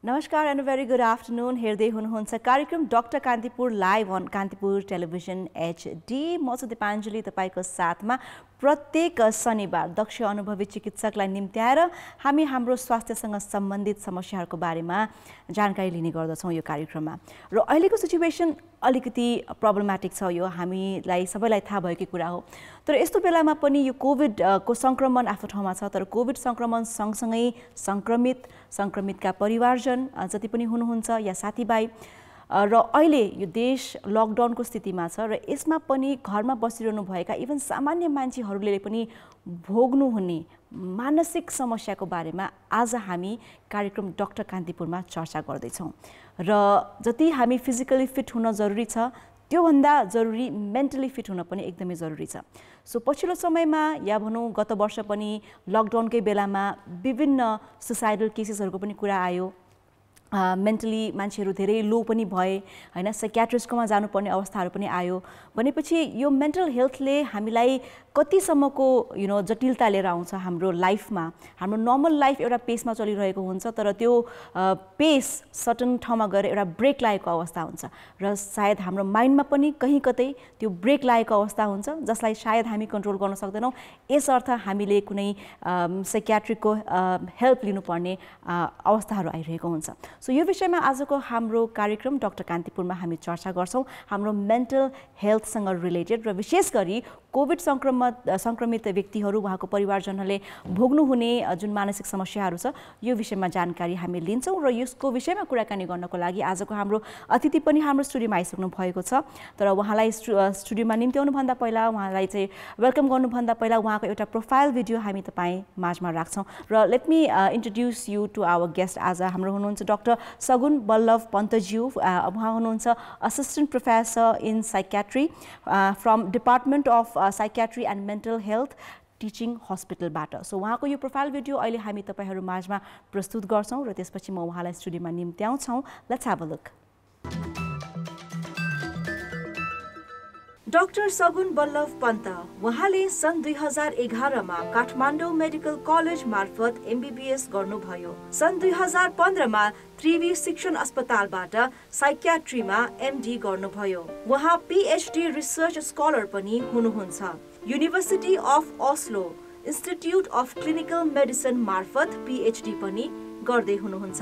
नमस्कार and very good afternoon. हेर्दै हुनुहुन्छ कार्यक्रम doctor Kantipur live on Kantipur television HD। म चाहिँ दिपाञ्जली तपाईको साथमा प्रत्येक शनिबार दक्ष अनुभवी चिकित्सकलाई निम्त्याएर हामी हाम्रो स्वास्थ्यसँग सम्बन्धित समस्याहरूको बारेमा जानकारी लिने गर्दछौँ यो कार्यक्रममा। र अहिलेको सिचुएसन अलिकति प्रब्लमेटिक छ, यो हामीलाई सबैलाई थाहा भएकै कुरा हो। तर यस्तो बेलामा पनि यो कोभिडको संक्रमण आफ्नो ठाउँमा छ, तर कोभिड संक्रमण सँगसँगै संक्रमितका परिवारजन जति पनि हुनुहुन्छ या साथीभाइ र अहिले यो देश लकडाउनको स्थितिमा छ र यसमा पनि घरमा बसिरहनु भएका इभन सामान्य मान्छेहरूले पनि भोग्नुहुने मानसिक समस्याको बारेमा आज हामी कार्यक्रम डाक्टर कान्तिपुरमा चर्चा गर्दैछौँ। र जति हामी फिजिकली फिट हुन जरुरी छ त्योभन्दा जरुरी मेन्टली फिट हुन पनि एकदमै जरुरी छ। सो पछिल्लो समयमा या भनौँ गत वर्ष पनि लकडाउनकै बेलामा विभिन्न सुसाइडल केसेसहरूको पनि कुरा आयो। मेन्टली मान्छेहरू धेरै लो पनि भए हैन, साइकियाट्रिस्टकोमा जानुपर्ने अवस्थाहरू पनि आयो। भनेपछि यो मेन्टल हेल्थले हामीलाई कतिसम्मको जटिलता लिएर आउँछ हाम्रो लाइफमा। हाम्रो नर्मल लाइफ एउटा पेसमा चलिरहेको हुन्छ, तर त्यो पेस सर्टन ठाउँमा गएर एउटा ब्रेक लागेको अवस्था हुन्छ र सायद हाम्रो माइन्डमा पनि कहीँ कतै त्यो ब्रेक लागेको अवस्था हुन्छ जसलाई सायद हामी कन्ट्रोल गर्न सक्दैनौँ। यसर्थ हामीले कुनै साइकियाट्रिकको हेल्प लिनुपर्ने अवस्थाहरू आइरहेको हुन्छ। सो यो विषयमा आजको हाम्रो कार्यक्रम डाक्टर कान्तिपुरमा हामी चर्चा गर्छौँ हाम्रो मेन्टल हेल्थसँग रिलेटेड र विशेष गरी कोभिड संक्रमित व्यक्तिहरू उहाँको परिवारजनहरूले भोग्नुहुने जुन मानसिक समस्याहरू छ यो विषयमा जानकारी हामी लिन्छौँ। र यसको विषयमा कुराकानी गर्नको लागि आजको हाम्रो अतिथि पनि हाम्रो स्टुडियोमा आइसक्नु भएको छ। तर उहाँलाई स्टुडियोमा निम्त्याउनुभन्दा पहिला, उहाँलाई चाहिँ वेलकम गर्नुभन्दा पहिला उहाँको एउटा प्रोफाइल भिडियो हामी तपाईँ माझमा राख्छौँ। र let me introduce you to our guest. आज हाम्रो हुनुहुन्छ डाक्टर सगुन बल्लभ पन्तज्यू। उहाँ हुनुहुन्छ assistant professor in psychiatry from department of psychiatry and mental health teaching हस्पिटलबाट। सो उहाँको यो प्रोफाइल भिडियो अहिले हामी तपाईहरू माझमा प्रस्तुत गर्छौँ र त्यसपछि म उहाँलाई स्टुडियोमा निम्त्याउँछौँ। Let's have a look. Doctor Sagun Ballabh Pant उहाँले सन् 2011 मा काठमाडौँ मेडिकल कलेज मार्फत MBBS गर्नुभयो। सन् 2015 मा त्रिवी शिक्षण अस्पतालबाट साइकियाट्रीमा MD गर्नुभयो। उहाँ PhD रिसर्च स्कलर पनि हुनुहुन्छ। University of Oslo institute of clinical medicine मार्फत PhD पनि गर्दै हुनुहुन्छ।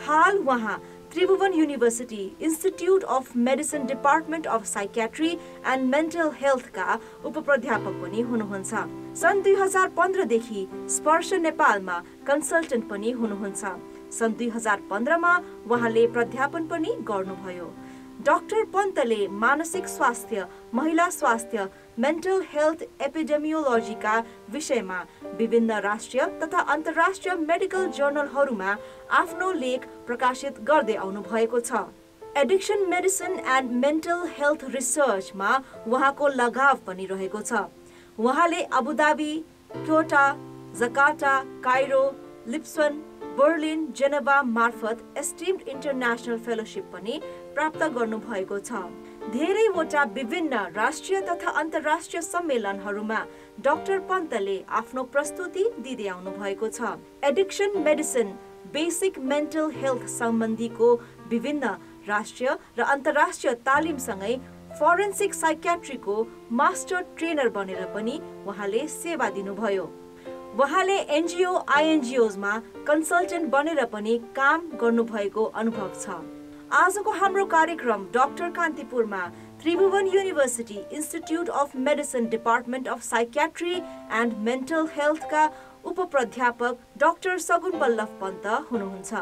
हाल उहाँ Tribhuvan university institute of medicine department of psychiatry and mental हेल्थका उपप्राध्यापक पनि हुनुहुन्छ। सन् 2015 देखि स्पर्श नेपालमा कन्सल्टेन्ट पनि हुनुहुन्छ। सन् 2015 मा उहाँले प्राध्यापन पनि गर्नुभयो। डाक्टर पन्तले मानसिक स्वास्थ्य, महिला स्वास्थ्य, मेन्टल हेल्थ एपिडेमियोलोजीका विषयमा विभिन्न राष्ट्रिय तथा अन्तर्राष्ट्रिय मेडिकल जर्नलहरूमा आफ्नो लेख प्रकाशित गर्दै आउनु भएको छ। Addiction medicine and mental health रिसर्चमा उहाँको लगाव पनि रहेको छ। उहाँले Abu Dhabi, Kyoto, Jakarta, Cairo, Lisbon, Berlin, Geneva मार्फत एस्टिम्ड इन्टरनेसनल फेलोशिप पनि प्राप्त गर्नुभएको छ। धेरैवटा विभिन्न राष्ट्रिय तथा अन्तर्राष्ट्रिय सम्मेलनहरूमा डाक्टर पन्तले आफ्नो प्रस्तुति दिँदै आउनु भएको छ। Addiction medicine, basic mental health सम्बन्धीको विभिन्न राष्ट्रिय र अन्तर्राष्ट्रिय तालिमसँगै फोरेन्सिक साइकियाट्रीको मास्टर ट्रेनर बनेर पनि उहाँले सेवा दिनुभयो। उहाँले NGO, INGOsमा कन्सल्टेन्ट बनेर पनि काम गर्नुभएको अनुभव छ। आजको हाम्रो कार्यक्रम डाक्टर कान्तिपुरमा Tribhuvan university institute of medicine department of psychiatry and mental हेल्थका उपप्राध्यापक डाक्टर सगुन बल्लभ पन्त हुनुहुन्छ।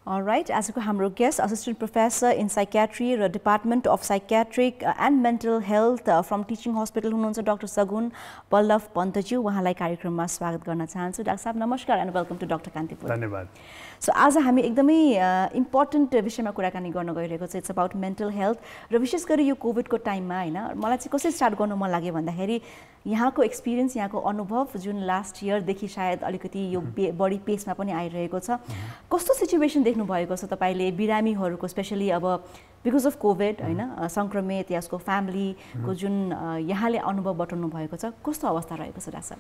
अलराइट, आजको हाम्रो guest assistant professor in psychiatry र department of psychiatric and mental health from teaching hospital हुनुहुन्छ डाक्टर सगुन बल्लभ पन्तज्यू। उहाँलाई कार्यक्रममा स्वागत गर्न चाहन्छु। डाक्टर साहब नमस्कार and welcome to doctor Kantipur. धन्यवाद। सो आज हामी एकदमै इम्पोर्टेन्ट विषयमा कुराकानी गर्न गइरहेको छ। इट्स अबाउट मेन्टल हेल्थ र विशेष गरी यो कोभिडको टाइममा हैन, मलाई चाहिँ कसरी स्टार्ट गर्नु मन लाग्यो भन्दाखेरि यहाँको एक्सपिरियन्स, यहाँको अनुभव जुन लास्ट इयरदेखि सायद अलिकति यो बढी पेसमा पनि आइरहेको छ, कस्तो सिचुएसन देख्नु भएको छ तपाईँले बिरामीहरूको, स्पेसली अब बिकज अफ कोभिड हैन, संक्रमित या उसको फ्यामिलीको जुन यहाँले अनुभव बटाउनु भएको छ, कस्तो अवस्था रहेको छ डाक्टर?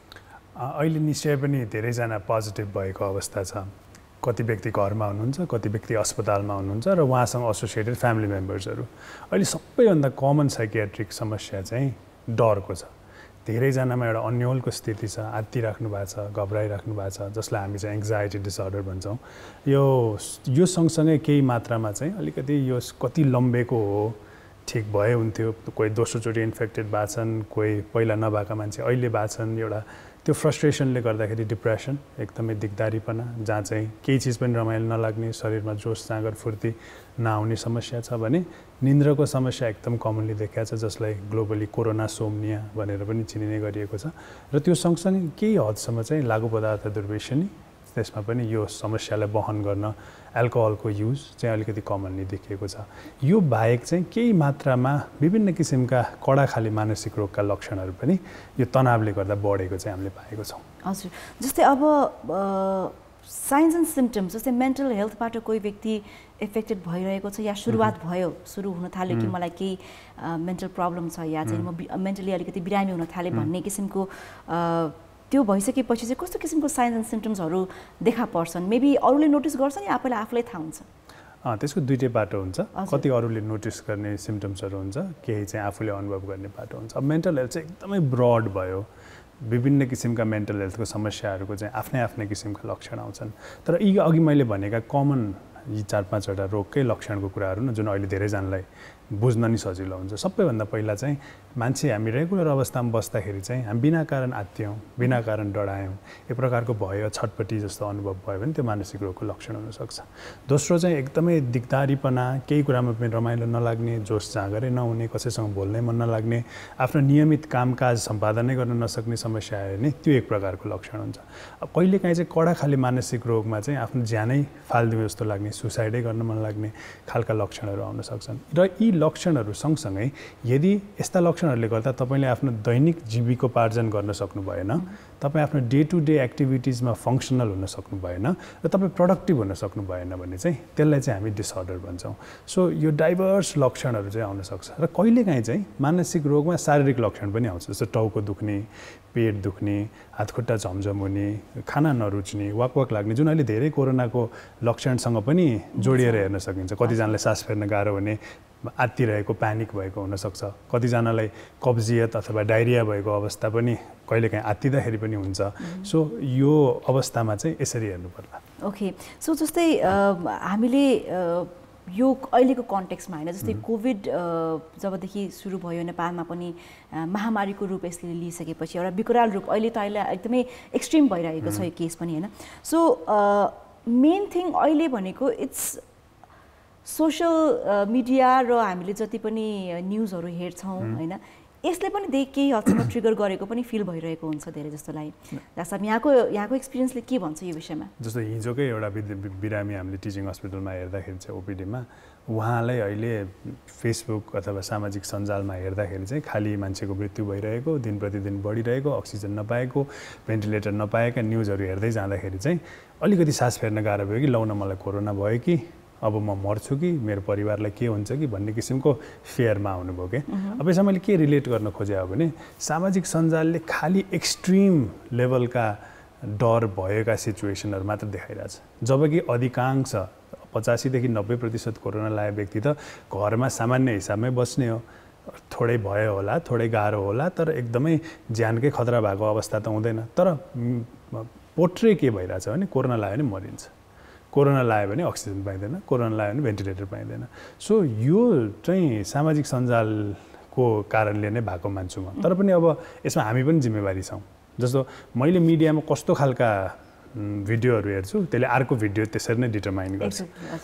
अहिले निश्चय पनि धेरैजना पोजिटिभ भएको अवस्था छ। कति व्यक्ति घरमा हुनुहुन्छ, कति व्यक्ति अस्पतालमा हुनुहुन्छ र उहाँसँग एसोसिएटेड फ्यामिली मेम्बर्सहरू। अहिले सबैभन्दा कमन साइकियाट्रिक समस्या चाहिँ डरको छ। धेरैजनामा एउटा अन्योलको स्थिति छ, आत्तिराख्नु भएको छ, घबराइराख्नु भएको छ, जसलाई हामी चाहिँ एङ्जाइटी डिसअर्डर भन्छौँ। यो सँगसँगै केही मात्रामा चाहिँ अलिकति यो कति लम्बेको हो, ठिक भए हुन्थ्यो, कोही दोस्रोचोटि इन्फेक्टेड भएको छन्, कोही पहिला नभएका मान्छे अहिले भएको छन्। एउटा त्यो फ्रस्ट्रेसनले गर्दाखेरि डिप्रेसन, एकदमै दिगदारीपना, जहाँ चाहिँ केही चिज पनि रमाइलो नलाग्ने, शरीरमा जोस जाँगर फुर्ती नआउने समस्या छ भने निन्द्राको समस्या एकदम कमनली देखिएको छ, जसलाई ग्लोबली कोरोनासोम्निया भनेर पनि चिनिने गरिएको छ। र त्यो सँगसँगै केही हदसम्म चाहिँ लागु पदार्थ दुर्व्यसनी, त्यसमा पनि यो समस्यालाई वहन गर्न एल्कोहलको युज चाहिँ अलिकति कमनली देखिएको छ। यो बाहेक चाहिँ केही मात्रामा विभिन्न किसिमका कडा खाली मानसिक रोगका लक्षणहरू पनि यो तनावले गर्दा बढेको चाहिँ हामीले पाएको छौँ। हजुर, जस्तै अब साइन्स एन्ड सिम्पटम्स, जस्तै मेन्टल हेल्थबाट कोही व्यक्ति इफेक्टेड भइरहेको छ या सुरुवात भयो, सुरु हुन थाल्यो कि मलाई केही मेन्टल प्रब्लम छ या चाहिँ म मेन्टली अलिकति बिरामी हुन थालेँ भन्ने किसिमको त्यो भइसकेपछि चाहिँ कस्तो किसिमको साइन्स एन्ड सिम्पटम्सहरू देखा पर्छन्? मेबी अरूले नोटिस गर्छन् या आफूलाई थाहा हुन्छ? त्यसको दुईटै बाटो हुन्छ। कति अरूले नोटिस गर्ने सिम्पटम्सहरू हुन्छ, केही चाहिँ आफूले अनुभव गर्ने बाटो हुन्छ। अब मेन्टल हेल्थ चाहिँ एकदमै ब्रड भयो, विभिन्न किसिमका मेन्टल हेल्थको समस्याहरूको चाहिँ आफ्नै किसिमका लक्षण आउँछन्। तर यी अघि मैले भनेका कमन यी 4-5वटा रोगकै लक्षणको कुराहरू न, जुन अहिले धेरैजनालाई बुझ्न नि सजिलो हुन्छ। सबैभन्दा पहिला चाहिँ मान्छे हामी रेगुलर अवस्थामा बस्दाखेरि चाहिँ हामी बिना कारण आत्त्यौँ, बिना कारण डरायौँ, एक प्रकारको भय, छटपटी जस्तो अनुभव भयो भने त्यो मानसिक रोगको लक्षण हुनसक्छ। दोस्रो चाहिँ एकदमै दिगदारीपना, केही कुरामा पनि रमाइलो नलाग्ने, जोस जाँगरै नहुने, कसैसँग बोल्नै मन नलाग्ने, आफ्नो नियमित कामकाज सम्पादनै गर्न नसक्ने समस्या आयो भने त्यो एक प्रकारको लक्षण हुन्छ। अब कहिलेकाहीँ चाहिँ कडा खाली मानसिक रोगमा चाहिँ आफ्नो ज्यानै फालिदिउँ जस्तो लाग्ने, सुसाइडै गर्न मन लाग्ने खालका लक्षणहरू आउन सक्छन्। र यी लक्षणहरू सँगसँगै यदि यस्ता लक्षणहरूले गर्दा तपाईँले आफ्नो दैनिक जीविकोपार्जन गर्न सक्नु भएन, तपाईँ आफ्नो डे टु डे एक्टिभिटिजमा फङ्सनल हुन सक्नु भएन र तपाईँ प्रोडक्टिभ हुन सक्नु भएन भने चाहिँ त्यसलाई चाहिँ हामी डिसअर्डर भन्छौँ। सो यो डाइभर्स लक्षणहरू चाहिँ आउन सक्छ। र कहिलेकाहीँ चाहिँ मानसिक रोगमा शारीरिक लक्षण पनि आउँछ, जस्तो टाउको दुख्ने, पेट दुख्ने, हातखुट्टा झमझम हुने, खाना नरुच्ने, वाक लाग्ने, जुन अहिले धेरै कोरोनाको लक्षणसँग पनि जोडिएर हेर्न सकिन्छ। कतिजनालाई सास फेर्न गाह्रो हुने, आत्तिरहेको, प्यानिक भएको हुनसक्छ। कतिजनालाई कब्जियत अथवा डायरिया भएको अवस्था पनि कहिलेकाहीँ आत्तिँदाखेरि पनि हुन्छ। सो यो अवस्थामा चाहिँ यसरी हेर्नु पर्ला। ओके, सो जस्तै हामीले यो अहिलेको कन्टेक्स्टमा होइन, जस्तै कोभिड जबदेखि सुरु भयो नेपालमा पनि महामारीको रूप यसले लिइसकेपछि एउटा विकराल रूप अहिले एकदमै एक्सट्रिम भइरहेको छ यो केस पनि होइन। सो मेन थिङ अहिले भनेको इट्स सोसल मिडिया र हामीले जति पनि न्युजहरू हेर्छौँ होइन, यसले पनि केही हदसम्म ट्रिगर गरेको पनि फिल भइरहेको हुन्छ धेरै जस्तो लाग्यो। डाक्टर साहब, यहाँको एक्सपिरियन्सले के भन्छ यो विषयमा? जस्तो हिजोकै एउटा बिरामी हामीले टिचिङ हस्पिटलमा हेर्दाखेरि चाहिँ ओपिडीमा उहाँलाई अहिले फेसबुक अथवा सामाजिक सञ्जालमा हेर्दाखेरि चाहिँ खालि मान्छेको मृत्यु भइरहेको, दिन प्रतिदिन बढिरहेको, अक्सिजन नपाएको, भेन्टिलेटर नपाएका न्युजहरू हेर्दै जाँदाखेरि चाहिँ अलिकति सास फेर्न गाह्रो भयो कि लौन मलाई कोरोना भयो कि अब म मर्छु कि मेरो परिवारलाई के हुन्छ कि भन्ने किसिमको फेयरमा आउनुभयो कि। अब यसमा मैले के रिलेट गर्न खोजेँ भने सामाजिक सञ्जालले खालि एक्सट्रिम लेभलका डर भएका सिचुएसनहरू मात्र देखाइरहेछ, जबकि अधिकांश 85 देखि 90% कोरोना लागेको व्यक्ति त घरमा सामान्य हिसाबमै बस्ने हो। थोरै भयो होला, थोरै गाह्रो होला, तर एकदमै ज्यानकै खतरा भएको अवस्था त हुँदैन। तर पोट्रे के भइरहेछ भने कोरोना लाग्यो भने मरिन्छ, कोरोना लाग्यो भने अक्सिजन पाइँदैन, कोरोना लाग्यो भने भेन्टिलेटर पाइँदैन। सो यो चाहिँ सामाजिक सञ्जालको कारणले नै भएको मान्छु म। तर पनि अब यसमा हामी पनि जिम्मेवारी छौँ। जस्तो मैले मिडियामा कस्तो खालका भिडियोहरू हेर्छु, त्यसले अर्को भिडियो त्यसरी नै डिटरमाइन गर्छ।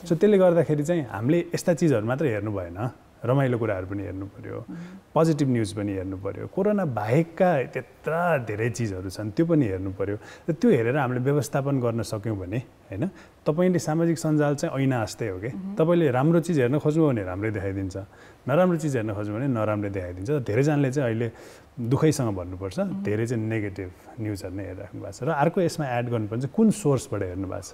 सो त्यसले गर्दाखेरि चाहिँ हामीले यस्ता चिजहरू मात्र हेर्नु भएन, रमाइलो कुराहरू पनि हेर्नु पर्यो, पोजिटिभ न्युज पनि हेर्नु पर्यो, कोरोना बाहेकका त्यत्रा धेरै चिजहरू छन् त्यो पनि हेर्नु पर्यो। र त्यो हेरेर हामीले व्यवस्थापन गर्न सक्यौँ भने होइन, तपाईँले सामाजिक सञ्जाल चाहिँ ऐना जस्तै हो कि, तपाईँले राम्रो चिज हेर्न खोज्नुभयो भने राम्रै देखाइदिन्छ, नराम्रो चिज हेर्न खोज्नुभयो भने नराम्रै देखाइदिन्छ। धेरैजनाले चाहिँ अहिले दुःखैसँग भन्नुपर्छ धेरै चाहिँ नेगेटिभ न्युजहरू नै हेरिराख्नु भएको छ। र अर्को यसमा एड गर्नुपर्छ कुन सोर्सबाट हेर्नु भएको छ।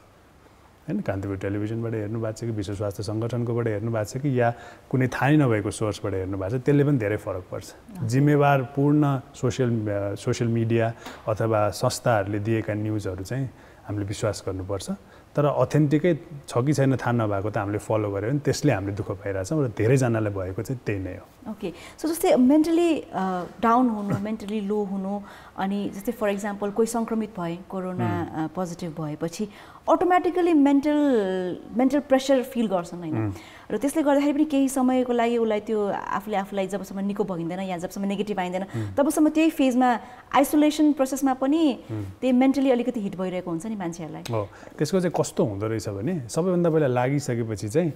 हैन कान्तिपुर टेलिभिजनबाट हेर्नु भएको छ कि विश्व स्वास्थ्य सङ्गठनकोबाट हेर्नु भएको छ कि या कुनै थाहै नभएको सोर्सबाट हेर्नु भएको छ त्यसले पनि धेरै फरक पर्छ जिम्मेवारपूर्ण सोसियल मिडिया अथवा संस्थाहरूले दिएका न्युजहरू चाहिँ हामीले विश्वास गर्नुपर्छ तर अथेन्टिकै छ कि छैन थाहा नभएको त हामीले फलो गऱ्यो भने त्यसले हामीले दुःख पाइरहेछौँ र धेरैजनालाई भएको चाहिँ त्यही नै हो ओके सो जस्तै मेन्टली डाउन हुनु मेन्टली लो हुनु अनि जस्तै फर इक्जाम्पल कोही सङ्क्रमित भए कोरोना पोजिटिभ भएपछि अटोमेटिकली मेन्टल प्रेसर फिल गर्छन् होइन र त्यसले गर्दाखेरि पनि केही समयको लागि उसलाई त्यो आफूलाई जबसम्म निको भइँदैन या जबसम्म नेगेटिभ आइँदैन तबसम्म त्यही फेजमा आइसोलेसन प्रोसेसमा पनि त्यही मेन्टली अलिकति हिट भइरहेको हुन्छ नि मान्छेहरूलाई हो त्यसको चाहिँ कस्तो हुँदो रहेछ भने सबैभन्दा पहिला लागिसकेपछि चाहिँ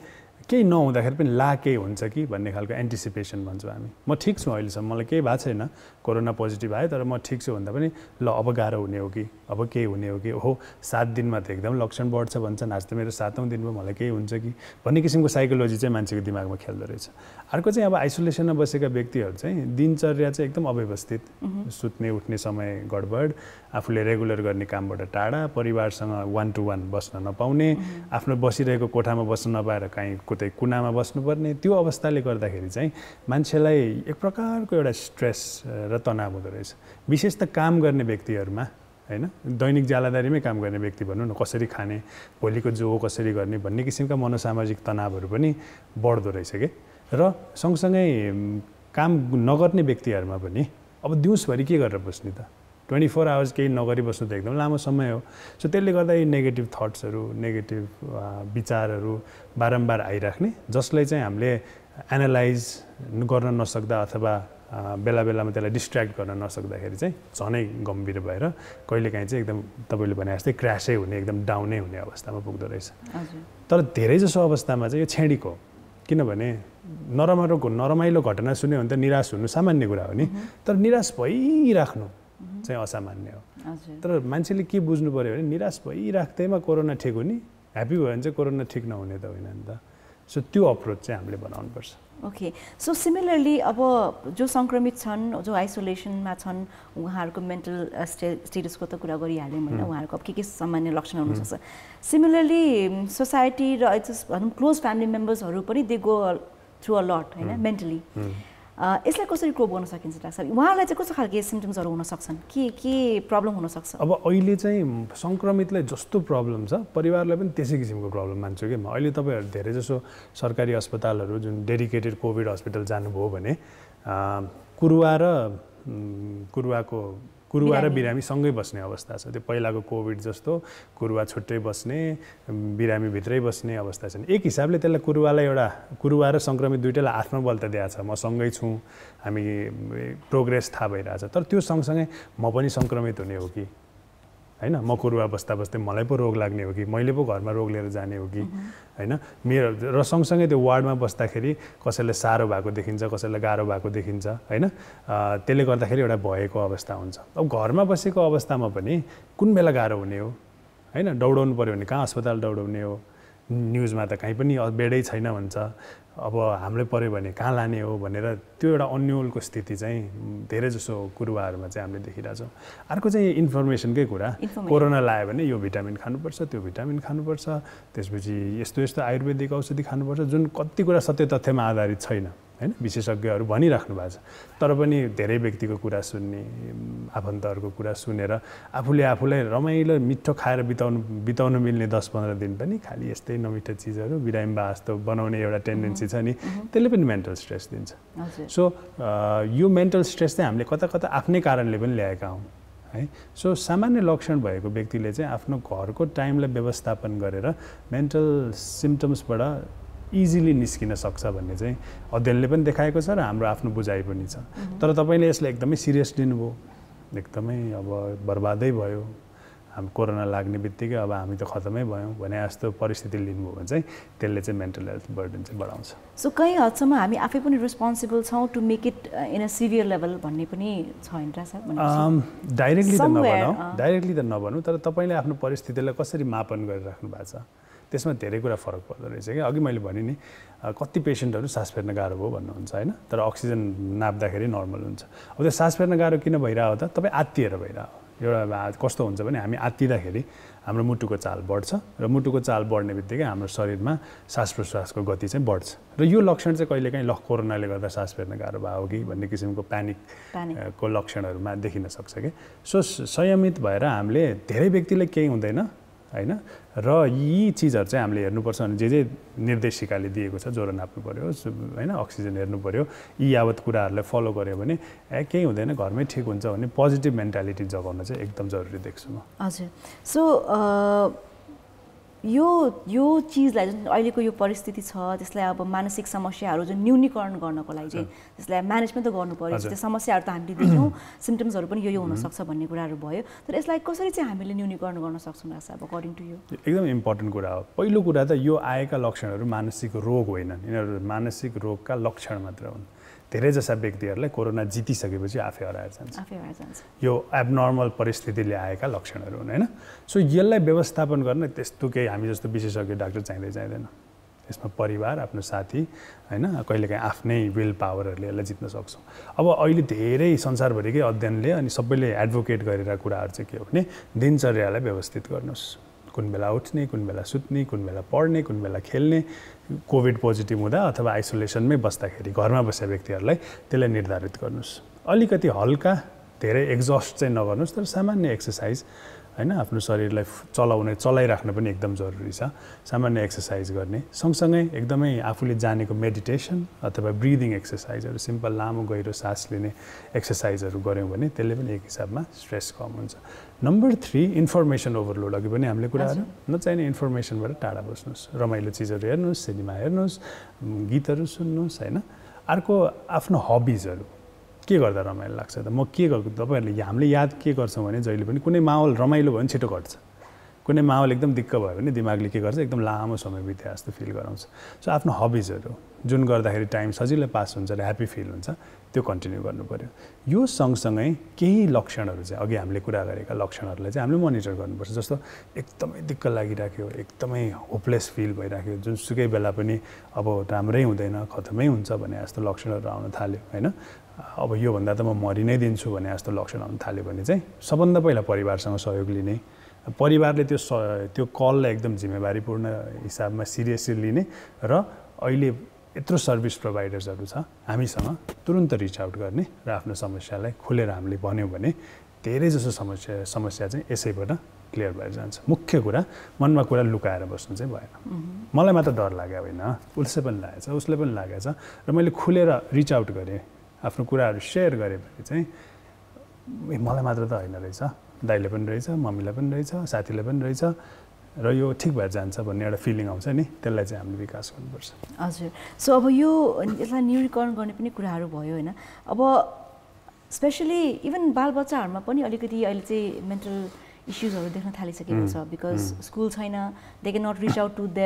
केही नहुँदाखेरि पनि ला केही हुन्छ कि भन्ने खालको एन्टिसिपेसन भन्छौँ हामी म ठिक छु अहिलेसम्म मलाई केही भएको छैन कोरोना पोजिटिभ आयो तर म ठिक छु भन्दा पनि ल अब गाह्रो हुने हो कि अब केही हुने हो कि हो 7 दिनमा त एकदम लक्षण बढ्छ भन्छन् आज त मेरो 7औं दिनमा मलाई केही हुन्छ कि भन्ने किसिमको साइकोलोजी चाहिँ मान्छेको दिमागमा खेल्दो रहेछ अर्को चाहिँ अब आइसोलेसनमा बसेका व्यक्तिहरू चाहिँ दिनचर्या चाहिँ एकदम अव्यवस्थित सुत्ने उठ्ने समय गडबड आफूले रेगुलर गर्ने कामबाट टाढा परिवारसँग 1 to 1 बस्न नपाउने आफ्नो बसिरहेको कोठामा बस्न नपाएर कहीँ कतै कुनामा बस्नुपर्ने त्यो अवस्थाले गर्दाखेरि चाहिँ मान्छेलाई एक प्रकारको एउटा स्ट्रेस र तनाव हुँदो रहेछ विशेष त काम गर्ने व्यक्तिहरूमा हैन दैनिक ज्यालादारीमै काम गर्ने व्यक्ति भनौँ न कसरी खाने भोलिको जो हो कसरी गर्ने भन्ने किसिमका मनोसामाजिक तनावहरू पनि बढ्दो रहेछ के र सँगसँगै काम नगर्ने व्यक्तिहरूमा पनि अब दिउँसभरि के गरेर बस्ने त 24 आवर्स केही नगरी बस्नु त एकदम लामो समय हो सो त्यसले गर्दा यी नेगेटिभ थट्सहरू नेगेटिभ विचारहरू बारम्बार आइराख्ने जसलाई चाहिँ हामीले एनालाइज गर्न नसक्दा अथवा बेला बेलामा त्यसलाई डिस्ट्र्याक्ट गर्न नसक्दाखेरि चाहिँ झनै गम्भीर भएर कहिलेकाहीँ चाहिँ एकदम तपाईँले भने जस्तै क्रासै हुने एकदम डाउनै हुने अवस्थामा पुग्दो रहेछ तर धेरैजसो अवस्थामा चाहिँ यो छेडीको किनभने नरमाइलो घटना सुन्यो भने त निराश हुनु सामान्य कुरा हो नि तर निराश भइराख्नु चाहिँ असामान्य हो तर मान्छेले के बुझ्नु पर्यो भने निराश भइराख्दैमा कोरोना ठिक हुने ह्याप्पी भयो भने चाहिँ कोरोना ठिक नहुने त होइन नि त सो त्यो अप्रोच चाहिँ हामीले बनाउनुपर्छ ओके सो सिमिलरली अब जो सङ्क्रमित छन् जो आइसोलेसनमा छन् उहाँहरूको मेन्टल स्टेटसको त कुरा गरिहाल्यौँ होइन उहाँहरूको अब के सामान्य लक्षण हुनसक्छ सिमिलरली सोसाइटी र भनौँ क्लोज फ्यामिली मेम्बर्सहरू पनि they go through a lot होइन मेन्टली यसलाई कसरी कोप गर्न सकिन्छ डाक्टर साहब उहाँहरूलाई चाहिँ कस्तो खालको सिम्टम्सहरू हुन सक्छन् के प्रब्लम हुनसक्छ अब अहिले चाहिँ सङ्क्रमितलाई जस्तो प्रब्लम छ परिवारलाई पनि त्यसै किसिमको प्रब्लम मान्छु कि म अहिले तपाईँहरू धेरै जसो सरकारी अस्पतालहरू जुन डेडिकेटेड कोभिड हस्पिटल जानुभयो भने कुरुवा र बिरामी सँगै बस्ने अवस्था छ त्यो पहिलाको कोभिड जस्तो कुरुवा छुट्टै बस्ने बिरामी भित्रै बस्ने अवस्था छैन एक हिसाबले त्यसलाई कुरुवा र सङ्क्रमित दुइटैलाई आत्मबल त दिएको छ म सँगै छु हामी प्रोग्रेस थाहा भइरहेछ तर त्यो सँगसँगै म पनि सङ्क्रमित हुने हो कि हैन म कुरुवा बस्दा बस्दै मलाई पो रोग लाग्ने हो कि मैले पो घरमा रोग लिएर जाने हो कि हैन मेरो र सँगसँगै त्यो वार्डमा बस्दाखेरि कसैलाई साह्रो भएको देखिन्छ कसैलाई गाह्रो भएको देखिन्छ हैन त्यसले गर्दाखेरि एउटा भएको अवस्था हुन्छ अब घरमा बसेको अवस्थामा पनि कुन बेला गाह्रो हुने हो हैन दौडाउनु पर्यो भने कहाँ अस्पताल दौडाउने हो न्युजमा त कहीँ पनि बेडै छैन भन्छ अब हामीलाई पर्यो भने कहाँ लाने हो भनेर त्यो एउटा अन्यलको स्थिति चाहिँ धेरै जसो कुरुवाहरूमा चाहिँ हामीले देखिरहेछौँ अर्को चाहिँ इन्फर्मेसनकै कुरा कोरोना लाग्यो भने यो भिटामिन खानुपर्छ त्यो भिटामिन खानुपर्छ त्यसपछि यस्तो यस्तो आयुर्वेदिक औषधि खानुपर्छ जुन कति कुरा सत्य तथ्यमा आधारित छैन हैन विशेषज्ञहरू भनिराख्नु भएको छ तर पनि धेरै व्यक्तिको कुरा सुन्ने आफन्तहरूको कुरा सुनेर आफूलाई रमाइलो मिठो खाएर बिताउनु मिल्ने 10-15 दिन पनि खालि यस्तै नमिठो चिजहरू बिरामी बा जस्तो बनाउने एउटा टेन्डेन्सी छ नि त्यसले पनि मेन्टल स्ट्रेस दिन्छ सो यो मेन्टल स्ट्रेस चाहिँ हामीले कता कता आफ्नै कारणले पनि ल्याएका हौँ है सो सामान्य लक्षण भएको व्यक्तिले चाहिँ आफ्नो घरको टाइमलाई व्यवस्थापन गरेर मेन्टल सिम्टम्सबाट इजिली निस्किन सक्छ भन्ने चाहिँ अध्ययनले पनि देखाएको छ र हाम्रो आफ्नो बुझाइ पनि छ तर तपाईँले यसलाई एकदमै सिरियस लिनुभयो एकदमै अब बर्बादै भयो हामी कोरोना लाग्ने बित्तिकै अब हामी त खतमै भयौँ भने जस्तो परिस्थिति लिनुभयो भने चाहिँ त्यसले चाहिँ मेन्टल हेल्थ बर्डन चाहिँ बढाउँछ सो कहीँ हदसम्म हामी आफै पनि रेस्पोन्सिबल छौँ to make it in a severe level भन्ने पनि छ होइन सर डाइरेक्टली त नभनौँ तर तपाईँले आफ्नो परिस्थितिलाई कसरी मापन गरिराख्नु भएको छ त्यसमा धेरै कुरा फरक पर्दो रहेछ कि अघि मैले भने नि कति पेसेन्टहरू सास फेर्न गाह्रो भयो भन्नुहुन्छ होइन तर अक्सिजन नाप्दाखेरि नर्मल हुन्छ अब त्यो सास फेर्न गाह्रो किन भइरहेको त तपाईँ आत्तिएर भइरहेको एउटा कस्तो हुन्छ भने हामी आत्तिँदाखेरि हाम्रो मुटुको चाल बढ्छ र मुटुको चाल बढ्ने बित्तिकै हाम्रो शरीरमा श्वास प्रश्वासको गति चाहिँ बढ्छ र यो लक्षण चाहिँ कहिलेकाहीँ कोरोनाले गर्दा सास फेर्न गाह्रो भयो कि भन्ने किसिमको प्यानिकको लक्षणहरूमा देखिन सक्छ कि सो संयमित भएर हामीले धेरै व्यक्तिले केही हुँदैन हैन र यी चिजहरू चाहिँ हामीले हेर्नुपर्छ भने जे निर्देशिकाले दिएको छ ज्वरो नाप्नु पर्यो हैन अक्सिजन हेर्नु पर्यो यी यावत कुराहरूलाई फलो गर्यो भने केही हुँदैन घरमै ठिक हुन्छ भन्ने पोजिटिभ मेन्टालिटी जगाउन चाहिँ एकदम जरुरी देख्छु म हजुर सो यो चिजलाई जुन अहिलेको यो परिस्थिति छ त्यसलाई अब मानसिक समस्याहरू जुन न्यूनीकरण गर्नको लागि चाहिँ त्यसलाई म्यानेजमेन्ट त गर्नु पर्यो त्यो समस्याहरू त हामीले देख्यौँ सिम्पटम्सहरू पनि यो हुनसक्छ भन्ने कुराहरू भयो तर यसलाई कसरी चाहिँ हामीले न्यूनीकरण गर्न सक्छौँ अब अकर्डिङ टु यु एकदम इम्पोर्टेन्ट कुरा हो पहिलो कुरा त यो आएका लक्षणहरू मानसिक रोग होइनन् यिनीहरू मानसिक रोगका लक्षण मात्र हुन् धेरै जस्ता व्यक्तिहरूलाई कोरोना जितिसकेपछि आफै हराएर जान्छ यो एबनर्मल परिस्थितिले आएका लक्षणहरू हुन् हैन सो यसलाई व्यवस्थापन गर्न त्यस्तो केही हामी जस्तो विशेषज्ञ डाक्टर चाहिँदैन यसमा परिवार आफ्नो साथी हैन कहिलेकाहीँ आफ्नै विल पावरहरूले यसलाई जित्न सक्छौँ अब अहिले धेरै संसारभरिकै अध्ययनले अनि सबैले एडभोकेट गरेर कुराहरू चाहिँ के हो भने दिनचर्यालाई व्यवस्थित गर्नुहोस् कुन बेला उठ्ने कुन बेला सुत्ने कुन बेला पढ्ने कुन बेला खेल्ने कोभिड पोजिटिभ हुँदा अथवा आइसोलेसनमै बस्दाखेरि घरमा बसेका व्यक्तिहरूलाई त्यसलाई निर्धारित गर्नुहोस् अलिकति हल्का धेरै एक्जस्ट चाहिँ नगर्नुहोस् तर सामान्य एक्सर्साइज हैन आफ्नो शरीरलाई चलाइराख्न पनि एकदम जरुरी छ सामान्य एक्सर्साइज गर्ने सँगसँगै एकदमै आफूले जानेको मेडिटेसन अथवा ब्रिदिङ एक्सर्साइजहरू सिम्पल लामो गहिरो सास लिने एक्सर्साइजहरू गऱ्यौँ भने त्यसले पनि एक हिसाबमा स्ट्रेस कम हुन्छ नम्बर 3 इन्फर्मेसन ओभरलोड अघि पनि हामीले कुराहरू नचाहिने इन्फर्मेसनबाट टाढा बस्नुहोस् रमाइलो चिजहरू हेर्नुहोस् सिनेमा हेर्नुहोस् गीतहरू सुन्नुहोस् हैन अर्को आफ्नो हबिजहरू के गर्दा रमाइलो लाग्छ त म के गर्छु तपाईहरुले हामीले याद के गर्छौं भने जहिले पनि कुनै माहौल रमाइलो भयो भने छिटो घट्छ कुनै माहौल एकदम दिक्क भयो भने दिमागले के गर्छ एकदम लामो समय बिते जस्तो फिल गराउँछ सो आफ्नो हबिजहरू जुन गर्दाखेरि टाइम सजिलै पास हुन्छ र ह्यापी फिल हुन्छ त्यो कन्टिन्यू गर्नु पर्यो यो सँगसँगै केही लक्षणहरू चाहिँ अघि हामीले कुरा गरेका लक्षणहरूलाई चाहिँ हामीले मोनिटर गर्नुपर्छ जस्तो एकदमै दिक्क लागिराख्यो एकदमै होपलेस फिल भइराख्यो जुनसुकै बेला पनि अब राम्रै हुँदैन खतमै हुन्छ भने जस्तो लक्षणहरू आउन थाल्यो हैन अब यो भन्दा त म मरि नै दिन्छु भने जस्तो लक्षण आउन थाल्यो भने चाहिँ सबभन्दा पहिला परिवारसँग सहयोग लिने परिवारले त्यो कललाई एकदम जिम्मेवारीपूर्ण हिसाबमा सिरियसली लिने र अहिले यत्रो सर्भिस प्रोभाइडर्सहरू छ हामीसँग तुरुन्त रिच आउट गर्ने र आफ्नो समस्यालाई खुलेर हामीले भन्यौँ भने धेरै जसो समस्या चाहिँ यसैबाट क्लियर भएर जान्छ मुख्य कुरा मनमा कुरा लुकाएर बस्नु चाहिँ भएन मलाई मात्र डर लाग्यो होइन उसले पनि लागेछ उसले पनि लागेछ र मैले खुलेर रिच आउट गरेँ आफ्नो कुराहरू सेयर गरेँ भने चाहिँ मलाई मात्र त होइन रहेछ दाइले पनि रहेछ मम्मीलाई पनि रहेछ साथीलाई पनि रहेछ र यो ठिक भएर जान्छ भन्ने एउटा फिलिङ आउँछ नि त्यसलाई चाहिँ हामीले विकास गर्नुपर्छ हजुर सो अब यो यसलाई न्यूनीकरण गर्ने पनि कुराहरू भयो होइन अब स्पेसली इभन बालबच्चाहरूमा पनि अलिकति अहिले चाहिँ मेन्टल इस्युजहरू देख्न थालिसकेको छ बिकज स्कुल छैन they can not reach out to the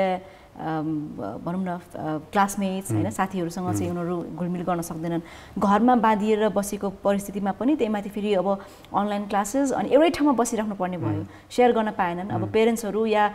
भनौँ न क्लासमेट्स होइन साथीहरूसँग चाहिँ उनीहरू घुलमिल गर्न सक्दैनन् घरमा बाँधिएर बसेको परिस्थितिमा पनि त्यहीमाथि फेरि अब अनलाइन क्लासेस अनि एउटै ठाउँमा बसिराख्नु पर्ने भयो सेयर गर्न पाएनन् अब पेरेन्ट्सहरू या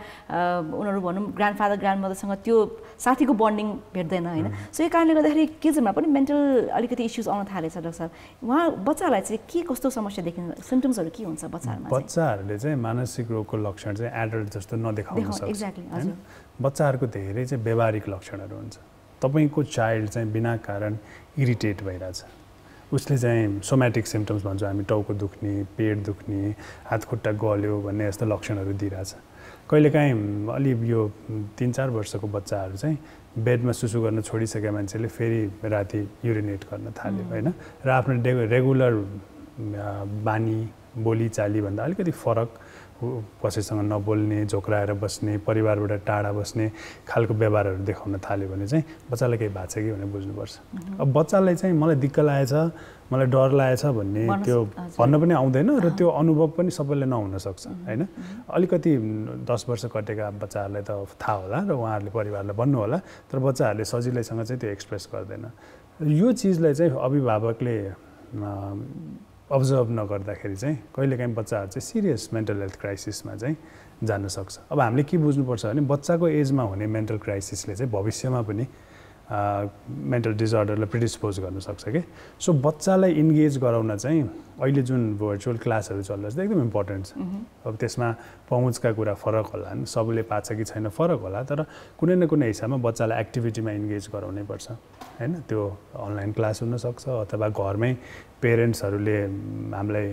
उनीहरू भनौँ ग्रान्डफादर ग्रान्डमदरसँग त्यो साथीको बन्डिङ भेट्दैन होइन सो यो कारणले गर्दाखेरि किड्सहरूमा पनि मेन्टल अलिकति इस्युज आउन थालेछ डाक्टर साहब उहाँ बच्चाहरूलाई चाहिँ के कस्तो समस्या देखिन्छ सिम्टम्सहरू के हुन्छ बच्चाहरूमा बच्चाहरूले चाहिँ मानसिक रोगको लक्षण चाहिँ एडल्ट जस्तो नदेखाउन सक्छ एक्ज्याक्टली हजुर बच्चाहरूको धेरै चाहिँ व्यवहारिक लक्षणहरू हुन्छ तपाईको चाइल्ड चाहिँ बिना कारण इरिटेट भइरहेछ उसले चाहिँ सोमेटिक सिम्पटम्स भन्छौँ हामी टाउको दुख्ने पेट दुख्ने हातखुट्टा गल्यो भन्ने जस्तो लक्षणहरू दिइरहेछ कहिलेकाहीँ अलि यो 3-4 वर्षको बच्चाहरू चाहिँ बेडमा सुसु गर्न छोडिसकेका मान्छेले फेरि राति युरिनेट गर्न थाल्यो होइन र आफ्नो रेगुलर बानी बोलीचालीभन्दा अलिकति फरक कसैसँग नबोल्ने झोक्राएर बस्ने परिवारबाट टाढा बस्ने खालको व्यवहारहरू देखाउन थाल्यो भने चाहिँ बच्चालाई केही भएको छ कि भनेर बुझ्नुपर्छ अब बच्चालाई चाहिँ मलाई दिक्क लागेछ मलाई डर लागेछ भन्ने त्यो भन्न पनि आउँदैन र त्यो अनुभव पनि सबैले नहुन सक्छ हैन अलिकति 10 वर्ष कटेका बच्चाहरूलाई त थाहा होला र उहाँहरूले परिवारलाई भन्नु होला तर बच्चाहरूले सजिलैसँग चाहिँ त्यो एक्सप्रेस गर्दैन यो चिजलाई चाहिँ अभिभावकले अब्जर्भ नगर्दाखेरि चाहिँ कहिलेकाहीँ बच्चाहरू चाहिँ सिरियस मेन्टल हेल्थ क्राइसिसमा चाहिँ जान सक्छ अब हामीले के बुझ्नुपर्छ भने बच्चाको एजमा हुने मेन्टल क्राइसिसले चाहिँ भविष्यमा पनि मेन्टल डिसअर्डरलाई प्रिडिस्पोज गर्न सक्छ कि सो बच्चालाई इन्गेज गराउन चाहिँ अहिले जुन भर्चुअल क्लासहरू चल्दैछ एकदम इम्पोर्टेन्ट छ अब त्यसमा पहुँचका कुरा फरक होला सबैले पाछ कि छैन फरक होला तर कुनै न कुनै हिसाबमा बच्चालाई एक्टिभिटीमा इन्गेज गराउनै पर्छ हैन त्यो अनलाइन क्लास हुनसक्छ अथवा घरमै पेरेन्ट्सहरूले हामीलाई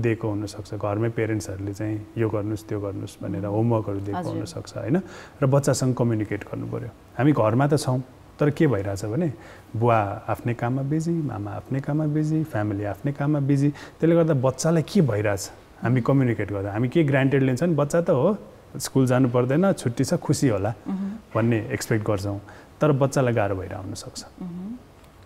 दिएको हुनसक्छ घरमै पेरेन्ट्सहरूले चाहिँ यो गर्नुहोस् त्यो गर्नुहोस् भनेर होमवर्कहरू दिएको हुनसक्छ हैन र बच्चासँग कम्युनिकेट गर्नु पर्यो हामी घरमा त छौँ तर के भइरहेछ भने बुवा आफ्नै काममा बिजी मामा आफ्नै काममा बिजी फ्यामिली आफ्नै काममा बिजी त्यसले गर्दा बच्चालाई के भइरहेछ हामी कम्युनिकेट गर्दा हामी के ग्रान्टेड लिन्छ नि बच्चा त हो स्कुल जानु पर्दैन छुट्टी छ खुसी होला भन्ने एक्सपेक्ट गर्छौँ तर बच्चालाई गाह्रो भइरहेको हुनसक्छ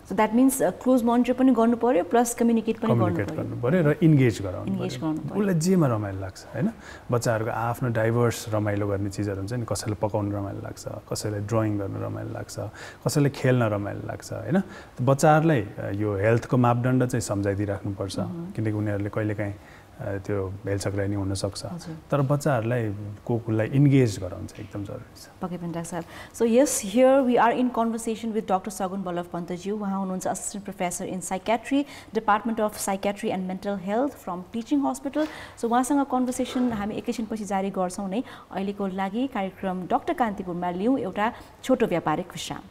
so that means close monitor पनि गर्नु पर्यो प्लस कम्युनिकेट पनि गर्नु पर्यो र इन्गेज गराउनु पर्यो उसलाई जेमा रमाइलो लाग्छ हैन बच्चाहरूको आफ्नो डाइभर्स रमाइलो गर्ने चिजहरू हुन्छ नि कसैलाई पकाउनु रमाइलो लाग्छ कसैलाई ड्रइङ गर्नु रमाइलो लाग्छ कसैलाई खेल्न रमाइलो लाग्छ हैन बच्चाहरूलाई यो हेल्थको मापदण्ड चाहिँ सम्झाइदिइराख्नुपर्छ किनकि उनीहरूले कहिलेकाहीँ त्यो भेलचक्राइ नि हुनसक्छ तर बच्चाहरूलाई कोलाई इन्गेज गराउनु चाहिँ एकदम जरुरी छ पक्कै पनि डाक्टर साहब so yes here we are in conversation with doctor Sagun Ballabh पन्तज्यू उहाँ हुनुहुन्छ assistant professor in psychiatry department of psychiatry and mental health from teaching hospital so उहाँसँग कन्भर्सेसन हामी एकैछिनपछि जारी गर्छौँ नै अहिलेको लागि कार्यक्रम डाक्टर कान्तिपुरमा लिउँ एउटा छोटो व्यापारिक विश्राम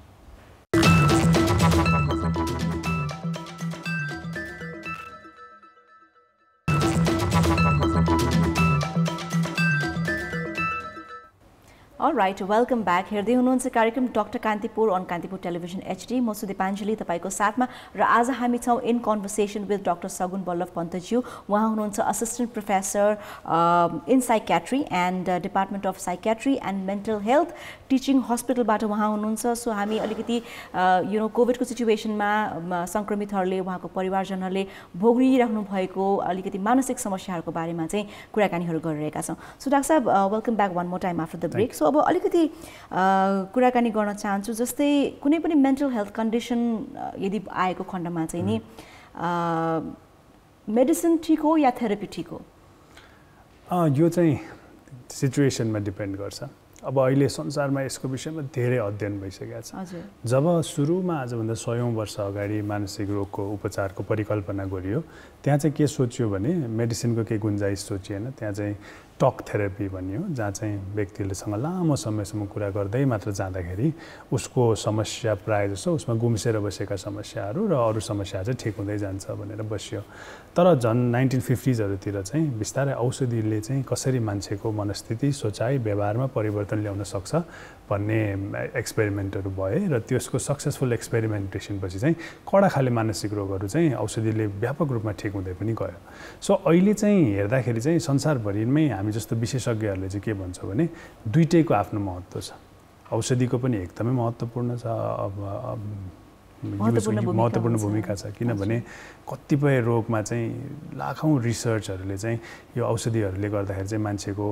Alright, welcome back. हेर्दै हुनुहुन्छ कार्यक्रम doctor Kantipur on Kantipur television HD म सुदीपाञ्जली तपाईको साथमा र आज हामी छौं in conversation with doctor Sagun Ballabh पन्तज्यू उहाँ हुनुहुन्छ assistant professor in psychiatry and department of psychiatry and mental health teaching हस्पिटलबाट उहाँ हुनुहुन्छ सो हामी अलिकति यु नो कोभिडको सिचुएसनमा संक्रमितहरूले उहाँको परिवारजनहरूले भोगिराख्नु भएको अलिकति मानसिक समस्याहरूको बारेमा चाहिँ कुराकानीहरू गरिरहेका छौं सो डाक्टर साहब welcome back one more time after the break अब अलिकति कुराकानी गर्न चाहन्छु जस्तै कुनै पनि मेन्टल हेल्थ कन्डिसन यदि आएको खण्डमा चाहिँ नि मेडिसिन ठीक हो या थेरापी ठीक हो यो चाहिँ सिचुएसनमा डिपेन्ड गर्छ अब अहिले संसारमा यसको विषयमा धेरै अध्ययन भइसकेको छ जब सुरुमा आजभन्दा 100औं वर्ष अगाडि मानसिक रोगको उपचारको परिकल्पना गरियो त्यहाँ चाहिँ के सोचियो भने मेडिसिनको केही गुन्जाइस सोचिएन त्यहाँ चाहिँ टक थेरापी भनियो जहाँ चाहिँ व्यक्तिलेसँग लामो समयसम्म कुरा गर्दै मात्र जाँदाखेरि उसको समस्या प्रायः जसो उसमा गुम्सेर बसेका समस्याहरू र अरू समस्या चाहिँ ठिक हुँदै जान्छ भनेर बस्यो तर झन् 1950sहरूतिर चाहिँ बिस्तारै औषधिले चाहिँ कसरी मान्छेको मनस्थिति सोचाइ व्यवहारमा परिवर्तन ल्याउन सक्छ भन्ने एक्सपेरिमेन्टहरू भए र त्यसको सक्सेसफुल एक्सपेरिमेन्टेसनपछि चाहिँ कडा खाले मानसिक रोगहरू चाहिँ औषधिले व्यापक रूपमा ठिक हुँदै पनि गयो सो अहिले चाहिँ हेर्दाखेरि चाहिँ संसारभरिमै हामी जस्तो विशेषज्ञहरूले चाहिँ के भन्छ भने दुईटैको आफ्नो महत्त्व छ औषधिको पनि एकदमै महत्त्वपूर्ण छ महत्त्वपूर्ण भूमिका छ किनभने कतिपय रोगमा चाहिँ लाखौं रिसर्चहरूले चाहिँ यो औषधिहरूले गर्दाखेरि चाहिँ मान्छेको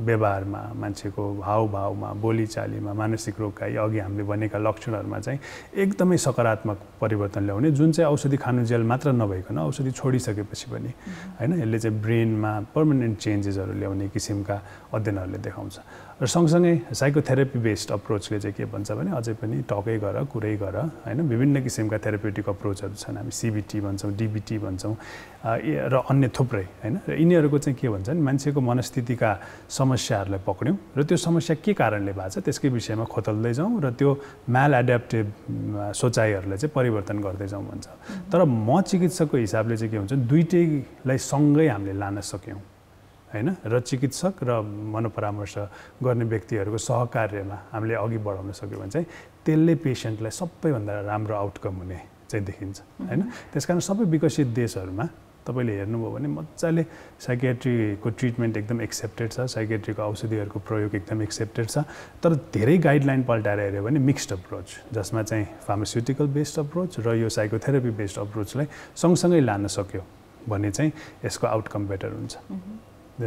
व्यवहारमा मान्छेको हावभावमा बोलीचालीमा मानसिक रोगका अघि हामीले भनेका लक्षणहरूमा चाहिँ एकदमै सकारात्मक परिवर्तन ल्याउने जुन चाहिँ औषधि खानुजेल मात्र नभइकन औषधि छोडिसकेपछि पनि हैन यसले चाहिँ ब्रेनमा पर्मानेन्ट चेन्जेसहरू ल्याउने किसिमका अध्ययनहरूले देखाउँछ र सँगसँगै साइकोथेरापी बेस्ड अप्रोचले चाहिँ के भन्छ भने अझै पनि टकै गर कुरै गर हैन विभिन्न किसिमका थेराप्युटिक अप्रोचहरू छन् हामी CBT भन्छौँ DBT भन्छौँ र अन्य थुप्रै हैन र यिनीहरूको चाहिँ के भन्छ नि मान्छेको मनस्थितिका समस्याहरूलाई पक्र्यौँ र त्यो समस्या के कारणले भएको छ त्यसकै विषयमा खोतल्दै जाउँ र त्यो म्याल एड्याप्टिभ सोचाइहरूलाई चाहिँ परिवर्तन गर्दै जाउँ भन्छ तर म चिकित्सकको हिसाबले चाहिँ के हुन्छ दुईटैलाई सँगै हामीले लान सक्यौँ हैन र चिकित्सक र मनोपरामर्श गर्ने व्यक्तिहरूको सहकार्यमा हामीले अघि बढाउन सक्यौँ भने चाहिँ त्यसले पेशेन्टलाई सबैभन्दा राम्रो आउटकम हुने चाहिँ देखिन्छ हैन त्यसकारण सबै विकसित देशहरूमा तपाईले हेर्नुभयो भने मजाले साइकियाट्रीको ट्रिटमेन्ट एकदम एक्सेप्टेड छ साइकियाट्रीको औषधिहरूको प्रयोग एकदम एक्सेप्टेड छ तर धेरै गाइडलाइन पल्टाएर हेर्यो भने मिक्स्ड अप्रोच जसमा चाहिँ फार्मास्युटिकल बेस्ड अप्रोच र यो साइकोथेरापी बेस्ड अप्रोचलाई सँगसँगै लान सक्यो भने चाहिँ यसको आउटकम बेटर हुन्छ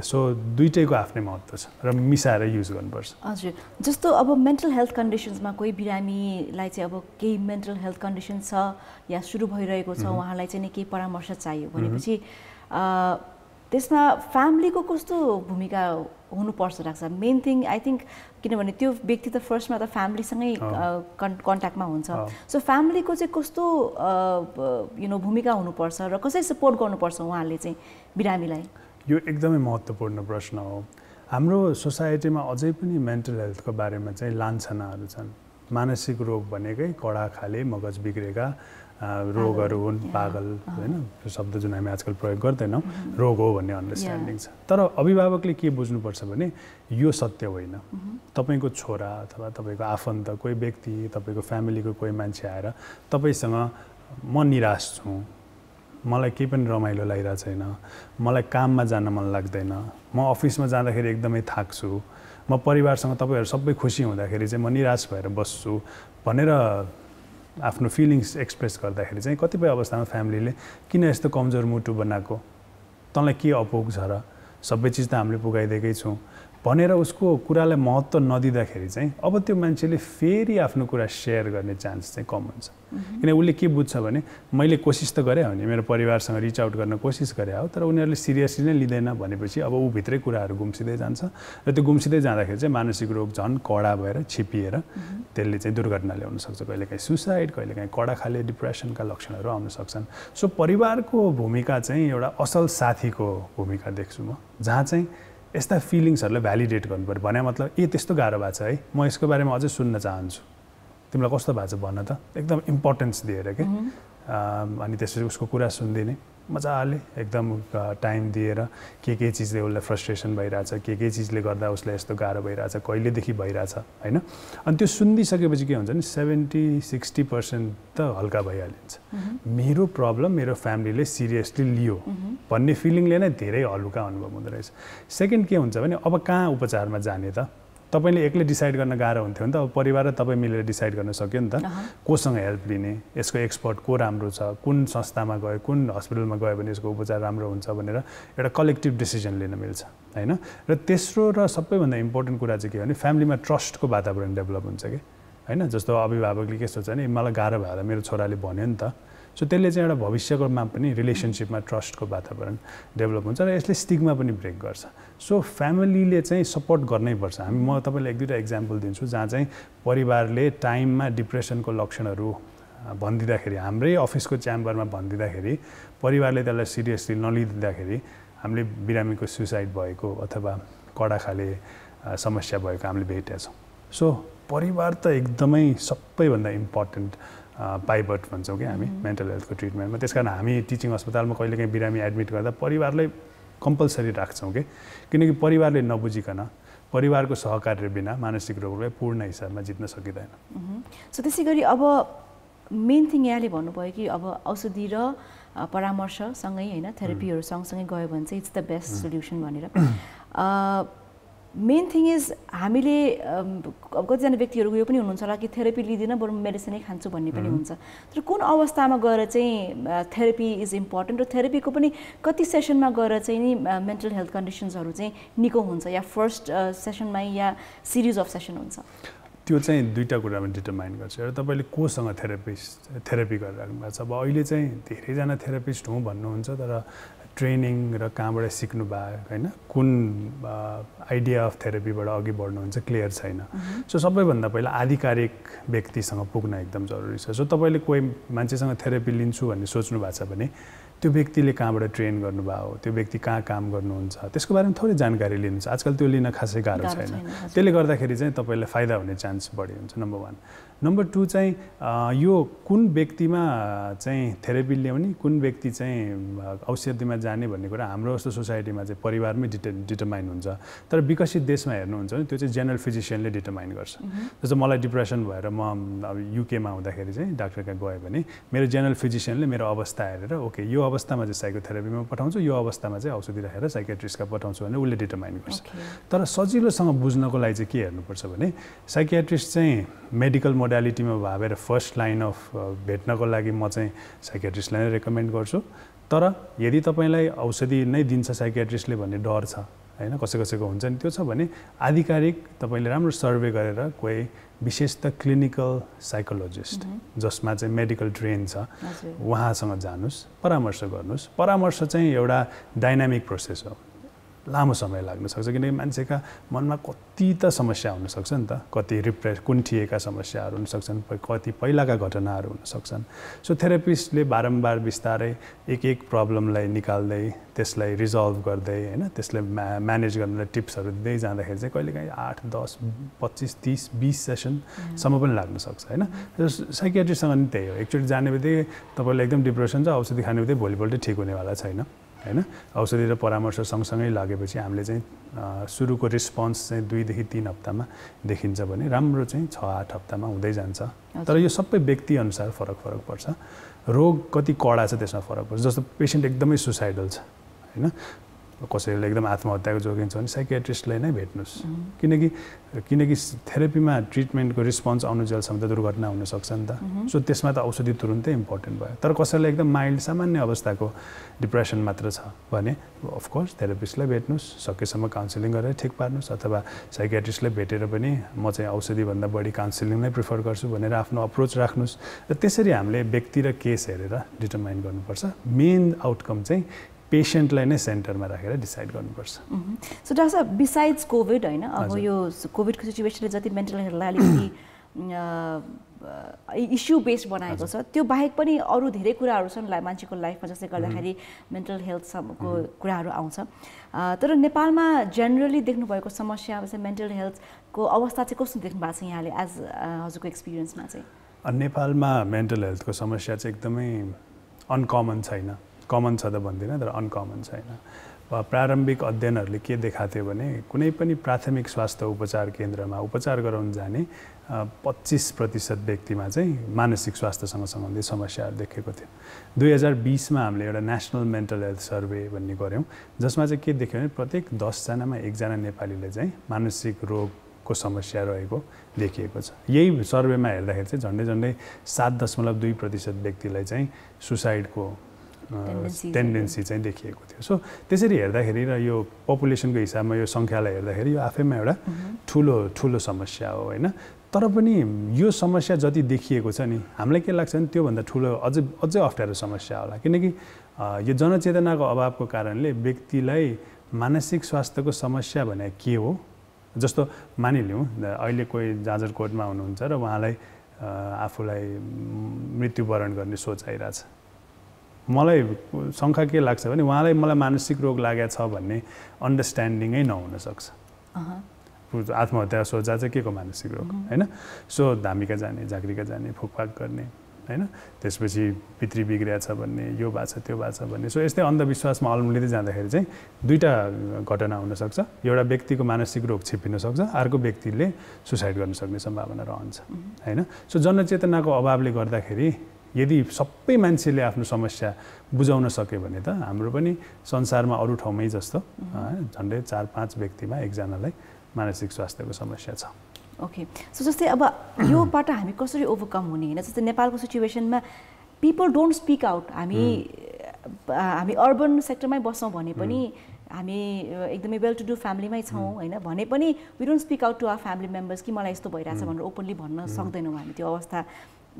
सो दुईटैको आफ्नै महत्त्व छ र मिसाएर युज गर्नुपर्छ हजुर जस्तो अब मेन्टल हेल्थ कन्डिसन्समा कोही बिरामीलाई चाहिँ अब केही मेन्टल हेल्थ कन्डिसन छ या सुरु भइरहेको छ उहाँलाई चाहिँ केही परामर्श चाहियो भनेपछि त्यसमा फ्यामिलीको कस्तो भूमिका हुनुपर्छ लाग्छ मेन थिङ आई थिङ्क किनभने त्यो व्यक्ति त फर्स्टमा त फ्यामिलीसँगै कन्ट्याक्टमा हुन्छ सो फ्यामिलीको चाहिँ कस्तो भूमिका हुनुपर्छ र कसरी सपोर्ट गर्नुपर्छ उहाँहरूले चाहिँ बिरामीलाई यो एकदमै महत्त्वपूर्ण प्रश्न हो हाम्रो सोसाइटीमा अझै पनि मेन्टल हेल्थको बारेमा चाहिँ लान्छनाहरू छन् मानसिक रोग भनेकै कडा खाले मगज बिग्रेका रोगहरू हुन् पागल होइन त्यो शब्द जुन हामी आजकल प्रयोग गर्दैनौँ रोग हो भन्ने अन्डरस्ट्यान्डिङ छ तर अभिभावकले के बुझ्नुपर्छ भने यो सत्य होइन तपाईँको छोरा अथवा तपाईँको आफन्त कोही व्यक्ति तपाईँको फ्यामिलीको कोही मान्छे आएर तपाईँसँग म निराश छु मलाई केही पनि रमाइलो लागिरहेको छैन मलाई काममा जान मन लाग्दैन म अफिसमा जाँदाखेरि एकदमै थाक्छु म परिवारसँग तपाईँहरू सबै खुसी हुँदाखेरि चाहिँ म निराश भएर बस्छु भनेर आफ्नो फिलिङ्स एक्सप्रेस गर्दाखेरि चाहिँ कतिपय अवस्थामा फ्यामिलीले किन यस्तो कमजोर मुटु बनाएको तँलाई के अपुग छ र सबै चिज त हामीले पुगाइदिएकै छौँ भनेर उसको कुरालाई महत्त्व नदिँदाखेरि चाहिँ अब त्यो मान्छेले फेरि आफ्नो कुरा सेयर गर्ने चान्स चाहिँ कम हुन्छ किन उसले के बुझ्छ भने मैले कोसिस त गरेँ हो नि मेरो परिवारसँग रिच आउट गर्न कोसिस गरेँ हो तर उनीहरूले सिरियसली नै लिँदैन भनेपछि अब ऊ भित्रै कुराहरू गुम्सिँदै जान्छ र त्यो गुम्सिँदै जाँदाखेरि चाहिँ मानसिक रोग झन् कडा भएर छिपिएर त्यसले चाहिँ दुर्घटना ल्याउन सक्छ कहिलेकाहीँ सुसाइड कहिलेकाहीँ कडा खाले डिप्रेसनका लक्षणहरू आउन सक्छन् सो परिवारको भूमिका चाहिँ एउटा असल साथीको भूमिका देख्छु म जहाँ चाहिँ यस्ता फिलिङ्सहरूलाई भ्यालिडेट गर्नु पऱ्यो भने मतलब त्यस्तो गाह्रो भएको छ है म यसको बारेमा अझै सुन्न चाहन्छु तिमीलाई कस्तो भएको छ भन त एकदम इम्पोर्टेन्स दिएर के अनि त्यसपछि उसको कुरा सुनिदिने मजाले एकदम टाइम दिएर के चिजले उसलाई फ्रस्ट्रेसन भइरहेछ के चिजले गर्दा उसलाई यस्तो गाह्रो भइरहेछ कहिलेदेखि भइरहेछ होइन अनि त्यो सुनिदिइसकेपछि के हुन्छ नि 70-60% त हल्का भइहालिन्छ मेरो प्रब्लम मेरो फ्यामिलीले सिरियसली लियो भन्ने फिलिङले नै धेरै हल्का अनुभव हुँदो रहेछ सेकेन्ड के हुन्छ भने अब कहाँ उपचारमा जाने त तपाईँले एक्लै डिसाइड गर्न गाह्रो हुन्थ्यो नि त अब परिवार र तपाईँ मिलेर डिसाइड गर्न सक्यो नि त कोसँग हेल्प लिने यसको एक्सपर्ट को राम्रो छ कुन संस्थामा गयो कुन हस्पिटलमा गयो भने यसको उपचार राम्रो हुन्छ भनेर एउटा कलेक्टिभ डिसिजन लिन मिल्छ होइन र तेस्रो र सबैभन्दा इम्पोर्टेन्ट कुरा चाहिँ के हो भने फ्यामिलीमा ट्रस्टको वातावरण डेभलप हुन्छ कि होइन जस्तो अभिभावकले के सोच्छ भने मलाई गाह्रो भएर मेरो छोराले भन्यो नि त सो त्यसले चाहिँ एउटा भविष्यकोमा पनि रिलेसनसिपमा ट्रस्टको वातावरण डेभलप हुन्छ र यसले स्टिग्मा पनि ब्रेक गर्छ सो फ्यामिलीले चाहिँ सपोर्ट गर्नैपर्छ म तपाईँलाई एक दुईवटा इक्जाम्पल दिन्छु जहाँ चाहिँ परिवारले टाइममा डिप्रेसनको लक्षणहरू भनिदिँदाखेरि हाम्रै अफिसको च्याम्बरमा भनिदिँदाखेरि परिवारले त्यसलाई सिरियसली नलिदिँदाखेरि हामीले बिरामीको सुसाइड भएको अथवा कडा खाले समस्या भएको हामीले भेटेका छौँ सो परिवार त एकदमै सबैभन्दा इम्पोर्टेन्ट पाइभट भन्छौँ कि हामी मेन्टल हेल्थको ट्रिटमेन्टमा त्यस कारण हामी टिचिङ अस्पतालमा कहिलेकाहीँ बिरामी एडमिट गर्दा परिवारलाई कम्पलसरी राख्छौँ किनकि परिवारले नबुझिकन परिवारको सहकार्य बिना मानसिक रोगलाई पूर्ण हिसाबमा जित्न सकिँदैन सो त्यसै गरी अब मेन थिङ यहाँले भन्नुभयो कि अब औषधि र परामर्शसँगै होइन थेरापीहरू सँगसँगै गयो भने चाहिँ इट्स द बेस्ट सोल्युसन भनेर मेन थिङ इज हामीले अब कतिजना व्यक्तिहरू यो पनि हुनुहुन्छ होला कि थेरापी लिँदिनँ बरु मेडिसिनै खान्छु भन्ने पनि हुन्छ तर कुन अवस्थामा गएर चाहिँ थेरापी इज इम्पोर्टेन्ट र थेरापीको पनि कति सेसनमा गएर चाहिँ नि मेन्टल हेल्थ कन्डिसन्सहरू चाहिँ निको हुन्छ या फर्स्ट सेसनमै या सिरिज अफ सेसन हुन्छ त्यो चाहिँ दुईवटा कुरामा डिटरमाइन गर्छ एउटा तपाईँले कोसँग थेरापी गरिराख्नु भएको छ अब अहिले चाहिँ धेरैजना थेरापिस्ट हुँ भन्नुहुन्छ तर ट्रेनिङ र कहाँबाट सिक्नु भयो होइन कुन आइडिया अफ थेरापीबाट अघि बढ्नुहुन्छ क्लियर छैन सो सबैभन्दा पहिला आधिकारिक व्यक्तिसँग पुग्न एकदम जरुरी छ सो तपाईँले कोही मान्छेसँग थेरापी लिन्छु भन्ने सोच्नु भएको छ भने त्यो व्यक्तिले कहाँबाट ट्रेन गर्नुभयो त्यो व्यक्ति कहाँ काम गर्नुहुन्छ त्यसको बारेमा थोरै जानकारी लिनु छ आजकल त्यो लिन खासै गाह्रो छैन त्यसले गर्दाखेरि चाहिँ तपाईँलाई फाइदा हुने चान्स बढी हुन्छ नम्बर 1 नम्बर 2 चाहिँ यो कुन व्यक्तिमा चाहिँ थेरापी ल्याउने कुन व्यक्ति चाहिँ औषधिमा जाने भन्ने कुरा हाम्रो जस्तो सोसाइटीमा चाहिँ परिवारमै डिटरमाइन हुन्छ तर विकसित देशमा हेर्नुहुन्छ भने त्यो चाहिँ जेनरल फिजिसियनले डिटरमाइन गर्छ जस्तो मलाई डिप्रेसन भएर म अब युकेमा हुँदाखेरि चाहिँ डाक्टर कहाँ गएँ भने मेरो जेनरल फिजिसियनले मेरो अवस्था हेरेर ओके यो अवस्थामा चाहिँ साइकोथेरापीमा पठाउँछु यो अवस्थामा चाहिँ औषधि राखेर साइकियाट्रिस्टका पठाउँछु भने उसले डिटरमाइन गर्छ तर सजिलोसँग बुझ्नको लागि चाहिँ के हेर्नुपर्छ भने साइकियाट्रिस्ट चाहिँ मेडिकल मोडालिटीमा भावेर फर्स्ट लाइन अफ भेट्नको लागि म चाहिँ साइकियाट्रिस्टलाई नै रेकमेन्ड गर्छु तर यदि तपाईँलाई औषधि नै दिन्छ साइकियाट्रिस्टले भन्ने डर छ हैन कसैको हुन्छ नि त्यो छ भने आधिकारिक तपाईले राम्रो सर्वे गरेर कोही विशेषतः क्लिनिकल साइकोलोजिस्ट जसमा चाहिँ मेडिकल ट्रेन छ उहाँसँग जानुस् परामर्श गर्नुस् परामर्श चाहिँ एउटा डाइनामिक प्रोसेस हो लामो समय लाग्न सक्छ किनकि मान्छेका मनमा कति त समस्या हुन सक्छ नि त कति कुण्ठिएका समस्याहरू हुन सक्छन् कति पहिलाका घटनाहरू हुन सक्छन् सो थेरापिस्टले बारम्बार बिस्तारै एक प्रब्लमलाई निकाल्दै त्यसलाई रिजल्भ गर्दै हैन त्यसलाई म्यानेज गर्नलाई टिप्सहरू दिँदै जाँदाखेरि चाहिँ कहिलेकाहीँ 8 10 25 30 20 सेसनसम्म पनि लाग्न सक्छ हैन साइकियाट्रिस्टसँग नि त्यही हो एकचोटि जाने बित्तिकै तपाईलाई एकदम डिप्रेसन छ औषधि खाने बित्तिकै भोलिपल्ट ठिक हुनेवाला छैन हैन औषधि र परामर्श सँगसँगै लागेपछि हामीले चाहिँ सुरुको रिस्पोन्स चाहिँ 2 देखि 3 हप्तामा देखिन्छ भने राम्रो चाहिँ 6-8 हप्तामा हुँदै जान्छ तर यो सबै व्यक्ति अनुसार फरक पर्छ रोग कति कडा छ त्यसमा फरक पर्छ जस्तो पेशेन्ट एकदमै सुसाइडल छ हैन कसैले एकदम आत्महत्याको जोखिम छ भने साइकियाट्रिस्टलाई नै भेट्नुस् किनकि थेरापीमा ट्रिटमेन्टको रिस्पोन्स आउनुजेलसम्म त दुर्घटना हुन सक्छ नि त सो त्यसमा त औषधि तुरुन्तै इम्पोर्टेन्ट भयो तर कसैलाई एकदम माइल्ड सामान्य अवस्थाको डिप्रेसन मात्र छ भने अफ कोर्स थेरापिस्टलाई भेट्नुस् सकेसम्म काउन्सिलिङ गरेर ठिक पार्नुस् अथवा साइकियाट्रिस्टलाई भेटेर पनि म चाहिँ औषधि भन्दा बढी काउन्सिलिङ नै प्रिफर गर्छु भनेर आफ्नो अप्रोच राख्नुस् र त्यसरी हामीले व्यक्ति र केस हेरेर डिटरमाइन गर्नुपर्छ मेन आउटकम चाहिँ पेशेन्टलाई नै सेन्टरमा राखेर डिसाइड गर्नुपर्छ सो डाक्टर साहब बिसाइड्स कोभिड हैन अब यो कोभिडको सिचुएसनले जति मेन्टल हेल्थलाई अलिकति इस्यु बेस्ड बनाएको छ त्यो बाहेक पनि अरू धेरै कुराहरू छन् मान्छेको लाइफमा जसले गर्दाखेरि मेन्टल हेल्थको कुराहरू आउँछ तर नेपालमा जेनरली देख्नुभएको समस्या जस्तै मेन्टल हेल्थको अवस्था चाहिँ कस्तो देख्नु भएको छ यहाँले एज हजुरको एक्सपिरियन्समा चाहिँ नेपालमा मेन्टल हेल्थको समस्या चाहिँ एकदमै अनकमन छैन कमन छ त भन्दिनँ तर अनकमन छैन प्रारम्भिक अध्ययनहरूले के देखाएको थियो भने कुनै पनि प्राथमिक स्वास्थ्य उपचार केन्द्रमा उपचार गराउन जाने 25% व्यक्तिमा चाहिँ मानसिक स्वास्थ्यसँग सम्बन्धित समस्याहरू देखेको थियो 2020मा हामीले एउटा नेसनल मेन्टल हेल्थ सर्वे भन्ने गऱ्यौँ जसमा चाहिँ के देख्यो भने प्रत्येक 10 जनामा 1 जना नेपालीले चाहिँ मानसिक रोगको समस्या रहेको देखिएको छ यही सर्वेमा हेर्दाखेरि चाहिँ झन्डै 7.2% व्यक्तिलाई चाहिँ सुसाइडको टेन्डेन्सी चाहिँ देखिएको थियो सो त्यसरी हेर्दाखेरि र यो पपुलेसनको हिसाबमा यो सङ्ख्यालाई हेर्दाखेरि यो आफैमा एउटा ठुलो समस्या हो हैन तर पनि यो समस्या जति देखिएको छ नि हामीलाई के लाग्छ भने त्योभन्दा ठुलो अझै अप्ठ्यारो समस्या होला किनकि यो जनचेतनाको अभावको कारणले व्यक्तिलाई मानसिक स्वास्थ्यको समस्या भने के हो जस्तो मानिलिउँ अहिले कोही जाजरकोटमा हुनुहुन्छ र उहाँलाई आफूलाई मृत्युवरण गर्ने सोच आइरहेछ मलाई शङ्का के लाग्छ भने उहाँलाई मलाई मानसिक रोग लागेको छ भन्ने अन्डरस्ट्यान्डिङै नहुन सक्छ आत्महत्या सोचा चाहिँ के को मानसिक रोग हैन सो धामीका जाने झाँक्रीका जाने फुकफाक गर्ने हैन त्यसपछि पितृ बिग्रिया छ भन्ने यो भएको छ त्यो भएको छ भन्ने सो यस्तै अन्धविश्वासमा अल्मलिँदै जाँदाखेरि चाहिँ दुईटा घटना हुन सक्छ एउटा व्यक्तिको मानसिक रोग छिप्पिन सक्छ अर्को व्यक्तिले सुसाइड गर्न सक्ने सम्भावना रहन्छ हैन सो जनचेतनाको अभावले गर्दाखेरि यदि सबै मान्छेले आफ्नो समस्या बुझाउन सक्यो भने त हाम्रो पनि संसारमा अरू ठाउँमै जस्तो झन्डै 4-5 व्यक्तिमा 1 जनालाई मानसिक स्वास्थ्यको समस्या छ ओके सो जस्तै अब योबाट हामी कसरी ओभरकम हुने हैन जस्तै नेपालको सिचुएसनमा पिपल डोन्ट स्पिक आउट हामी अर्बन सेक्टरमै बस्छौँ भने पनि हामी एकदमै वेल टु डु फ्यामिलीमै छौँ हैन भने पनि we don't speak out to our family members कि मलाई यस्तो भइरहेछ भनेर ओपनली भन्न सक्दैनौँ हामी त्यो अवस्था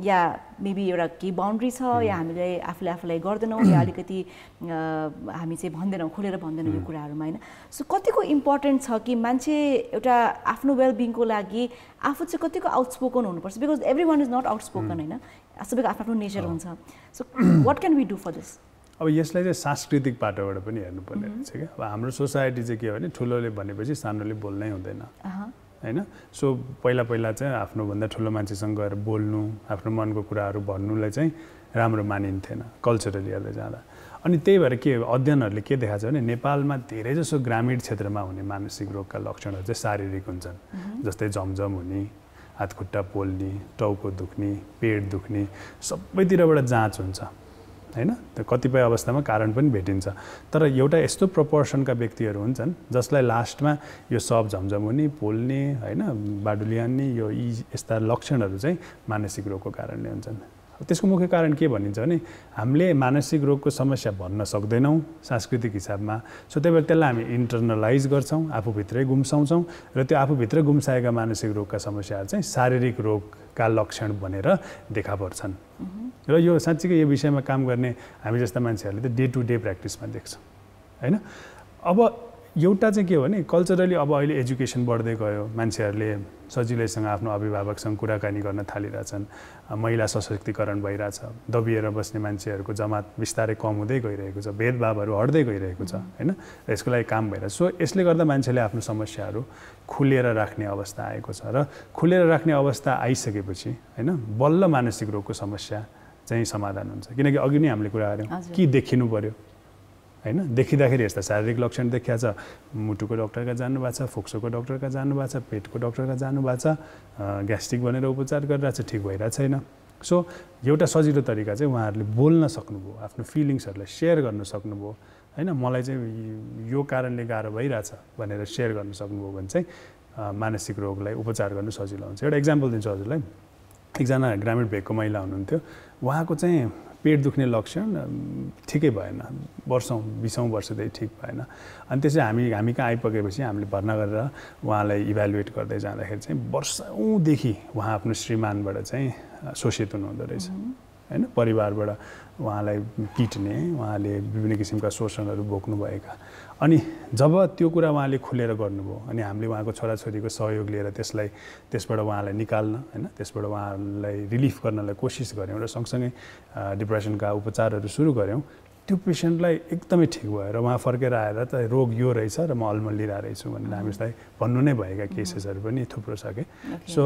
या मेबी एउटा केही बाउन्ड्री छ या हामीले आफूलाई गर्दैनौँ या अलिकति हामी चाहिँ भन्दैनौँ खुलेर भन्दैनौँ यो कुराहरूमा हैन सो कतिको इम्पोर्टेन्ट छ कि मान्छे एउटा आफ्नो वेलबिङको लागि आफू चाहिँ कतिको आउटस्पोकन हुनुपर्छ because every one is not outspoken हैन सबैको आफ्नो नेचर हुन्छ so what can we do for this अब यसलाई चाहिँ सांस्कृतिक पाटोबाट पनि हेर्नुपर्ने रहेछ क्या अब हाम्रो सोसाइटी चाहिँ के हो भने ठुलोले भनेपछि सानोले बोल्नै हुँदैन हैन सो पहिला चाहिँ आफ्नोभन्दा ठुलो मान्छेसँग गएर बोल्नु आफ्नो मनको कुराहरू भन्नुलाई चाहिँ राम्रो मानिन्थेन कल्चरली हेर्दै जाँदा अनि त्यही भएर के अध्ययनहरूले के देखाएको छ भने नेपालमा धेरैजसो ग्रामीण क्षेत्रमा हुने मानसिक रोगका लक्षणहरू चाहिँ शारीरिक हुन्छन् जस्तै झमझम हुने हातखुट्टा पोल्ने टाउको दुख्ने पेट दुख्ने सबैतिरबाट जाँच हुन्छ हैन त्यो कतिपय अवस्थामा कारण पनि भेटिन्छ तर एउटा यस्तो प्रपोर्सनका व्यक्तिहरू हुन्छन् जसलाई लास्टमा यो सब झमझम हुने पोल्ने हैन बाडुली हान्ने यो यस्ता लक्षणहरू चाहिँ मानसिक रोगको कारणले हुन्छन् त्यसको मुख्य कारण के भनिन्छ भने हामीले मानसिक रोगको समस्या भन्न सक्दैनौँ सांस्कृतिक हिसाबमा। सो त्यही भएर त्यसलाई हामी इन्टरनलाइज गर्छौँ, आफूभित्रै गुम्साउँछौँ र त्यो आफूभित्र गुम्साएका मानसिक रोगका समस्याहरू चाहिँ शारीरिक रोगका लक्षण बनेर देखा पर्छन्। र यो साँच्चीकै यो विषयमा काम गर्ने हामी जस्ता मान्छेहरूले त डे टु डे प्र्याक्टिसमा देख्छौँ होइन। अब एउटा चाहिँ के हो भने कल्चरली अब अहिले एजुकेसन बढ्दै गयो, मान्छेहरूले सजिलैसँग आफ्नो अभिभावकसँग कुराकानी गर्न थालिरहेछन्, महिला सशक्तिकरण भइरहेछ, दबिएर बस्ने मान्छेहरूको जमात बिस्तारै कम हुँदै गइरहेको छ, भेदभावहरू हट्दै गइरहेको छ होइन। र यसको लागि काम भइरहेछ। सो यसले गर्दा मान्छेले आफ्नो समस्याहरू खुलेर राख्ने अवस्था आएको छ र खुलेर राख्ने अवस्था आइसकेपछि होइन बल्ल मानसिक रोगको समस्या चाहिँ समाधान हुन्छ। किनकि अघि नै हामीले कुरा गऱ्यौँ कि देखिनु पर्यो होइन। देखिँदाखेरि यस्ता शारीरिक लक्षण देखिया छ, मुटुको डक्टरका जानुभएको छ, फोक्सोको डक्टरका जानुभएको छ, पेटको डक्टरका जानुभएको छ, ग्यास्ट्रिक भनेर उपचार गरिरहेको छ, ठिक भइरहेको छैन। सो एउटा सजिलो तरिका चाहिँ उहाँहरूले बोल्न सक्नुभयो, आफ्नो फिलिङ्सहरूलाई सेयर गर्न सक्नुभयो होइन। मलाई चाहिँ यो कारणले गाह्रो भइरहेछ भनेर सेयर गर्न सक्नुभयो भने चाहिँ मानसिक रोगलाई उपचार गर्नु सजिलो हुन्छ। एउटा इक्जाम्पल दिन्छु हजुरलाई। एकजना ग्रामीण भेगको महिला हुनुहुन्थ्यो, उहाँको चाहिँ पेट दुख्ने लक्षण ठिकै भएन, वर्षौँ 20औँ वर्षदेखि ठिक भएन। अनि त्यसै हामी कहाँ आइपुगेपछि हामीले भर्ना गरेर उहाँलाई इभ्यालुएट गर्दै जाँदाखेरि चाहिँ वर्षौँदेखि उहाँ आफ्नो श्रीमानबाट चाहिँ शोषित हुनुहुँदो रहेछ होइन। परिवारबाट उहाँलाई पिट्ने, उहाँले विभिन्न किसिमका शोषणहरू भोग्नुभएका। अनि जब त्यो कुरा उहाँले खुलेर गर्नुभयो अनि हामीले उहाँको छोराछोरीको सहयोग लिएर त्यसबाट उहाँलाई निकाल्न होइन, त्यसबाट उहाँलाई रिलिफ गर्नलाई कोसिस गऱ्यौँ र सँगसँगै डिप्रेसनका उपचारहरू सुरु गऱ्यौँ। त्यो पेसेन्टलाई एकदमै ठिक भयो र उहाँ फर्केर आएर त रोग यो रहेछ र म अलमल लिइरहेको रहेछु भनेर हामीलाई भन्नु नै भएका केसेसहरू पनि थुप्रो छ कि। सो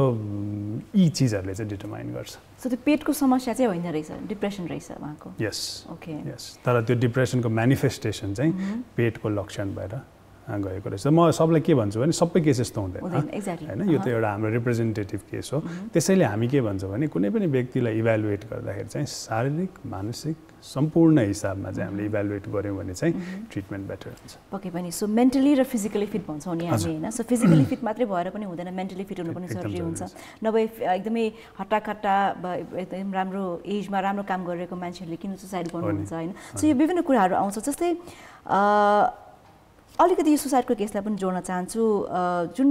यी चिजहरूले चाहिँ डिटरमाइन गर्छ। सो त्यो पेटको समस्या चाहिँ होइन रहेछ, डिप्रेसन रहेछ उहाँको? यस ओके यस। तर त्यो डिप्रेसनको म्यानिफेस्टेसन चाहिँ पेटको लक्षण भएर गएको रहेछ। म सबलाई के भन्छु भने सबै केस यस्तो हुँदैन होइन, यो त एउटा हाम्रो रिप्रेजेन्टेटिभ केस हो। त्यसैले हामी के भन्छौँ भने कुनै पनि व्यक्तिलाई इभ्यालुएट गर्दाखेरि चाहिँ शारीरिक मानसिक सम्पूर्ण हिसाबमा चाहिँ हामीले इभ्यालुएट गऱ्यौँ भने चाहिँ ट्रिटमेन्ट बेटर हुन्छ। पक्कै पनि। सो मेन्टली र फिजिकली फिट भन्छौँ नि हामी होइन। सो फिजिकली फिट मात्रै भएर पनि हुँदैन, मेन्टली फिट हुनु पनि जरुरी हुन्छ। नभए एकदमै हट्टाकट्टा एकदम राम्रो एजमा राम्रो काम गरिरहेको मान्छेहरूले किन सुसाइड गर्नुहुन्छ होइन। सो यो विभिन्न कुराहरू आउँछ। जस्तै अलिकति यो सुसाइडको केसलाई पनि जोड्न चाहन्छु। जुन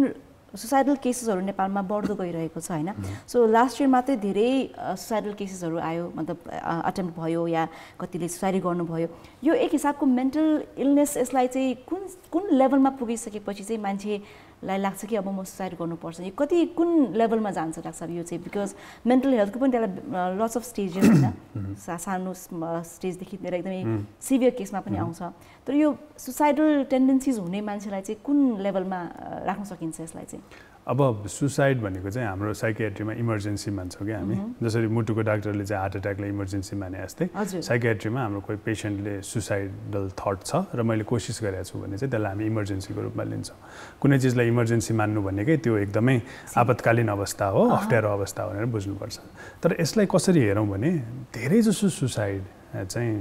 सुसाइडल केसेसहरू नेपालमा बढ्दो गइरहेको छ होइन। सो लास्ट इयर मात्रै धेरै सुसाइडल केसेसहरू आयो, मतलब अटेम्प्ट भयो या कतिले सुसाइड गर्नुभयो। यो एक हिसाबको मेन्टल इलनेस, यसलाई चाहिँ कुन लेभलमा पुगिसकेपछि चाहिँ मान्छेलाई लाग्छ कि अब म सुसाइड गर्नुपर्छ? यो कुन लेभलमा जान्छ लाग्छ यो चाहिँ? बिकज मेन्टल हेल्थको पनि त्यसलाई लट्स अफ स्टेजेस होइन, सानो स्टेजदेखि लिएर एकदमै सिभियर केसमा पनि आउँछ। तर यो सुसाइडल टेन्डेन्सिज हुने मान्छेलाई चाहिँ कुन लेभलमा राख्न सकिन्छ यसलाई चाहिँ? अब सुसाइड भनेको चाहिँ हाम्रो साइकियाट्रीमा इमर्जेन्सी मान्छौँ कि हामी। जसरी मुटुको डाक्टरले चाहिँ हार्ट एट्याकलाई इमर्जेन्सी माने जस्तै साइकियाट्रीमा हाम्रो कोही पेसेन्टले सुसाइडल थट छ र मैले कोसिस गरेको छु भने चाहिँ त्यसलाई हामी इमर्जेन्सीको रूपमा लिन्छौँ। कुनै चिजलाई इमर्जेन्सी मान्नु भनेकै त्यो एकदमै आपतकालीन अवस्था हो, अप्ठ्यारो अवस्था हो भनेर बुझ्नुपर्छ। तर यसलाई कसरी हेरौँ भने धेरैजसो सुसाइड चाहिँ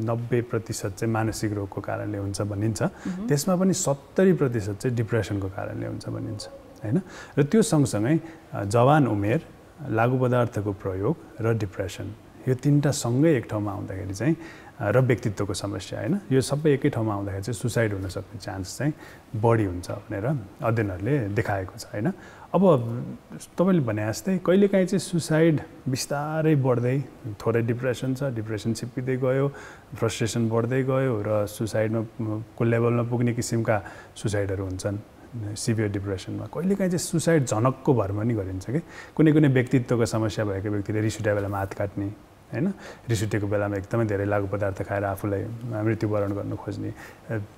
90% चाहिँ मानसिक रोगको कारणले हुन्छ भनिन्छ। त्यसमा पनि 70% चाहिँ डिप्रेसनको कारणले हुन्छ भनिन्छ होइन। र त्यो सँगसँगै जवान उमेर, लागु पदार्थको प्रयोग र डिप्रेसन, यो तीनटा सँगै एक ठाउँमा आउँदाखेरि चाहिँ र व्यक्तित्वको समस्या होइन, यो सबै एकै ठाउँमा आउँदाखेरि चाहिँ सुसाइड हुन सक्ने चान्स चाहिँ बढी हुन्छ भनेर अध्ययनहरूले देखाएको छ होइन। अब तपाईँले भने जस्तै कहिलेकाहीँ चाहिँ सुसाइड बिस्तारै बढ्दै थोरै डिप्रेसन छ, डिप्रेसन छिप्पिँदै गयो, फ्रस्ट्रेसन बढ्दै गयो र सुसाइडमा को लेभलमा पुग्ने किसिमका सुसाइडहरू हुन्छन् सिभियर डिप्रेसनमा। कहिलेकाहीँ चाहिँ सुसाइड झनकको भरमा नि गरिन्छ कि। कुनै व्यक्तित्वको समस्या भएको व्यक्तिले रिस उठेको बेलामा हात काट्ने होइन, रिस उठेको बेलामा एकदमै धेरै लागु पदार्थ खाएर आफूलाई मृत्युवरण गर्न खोज्ने,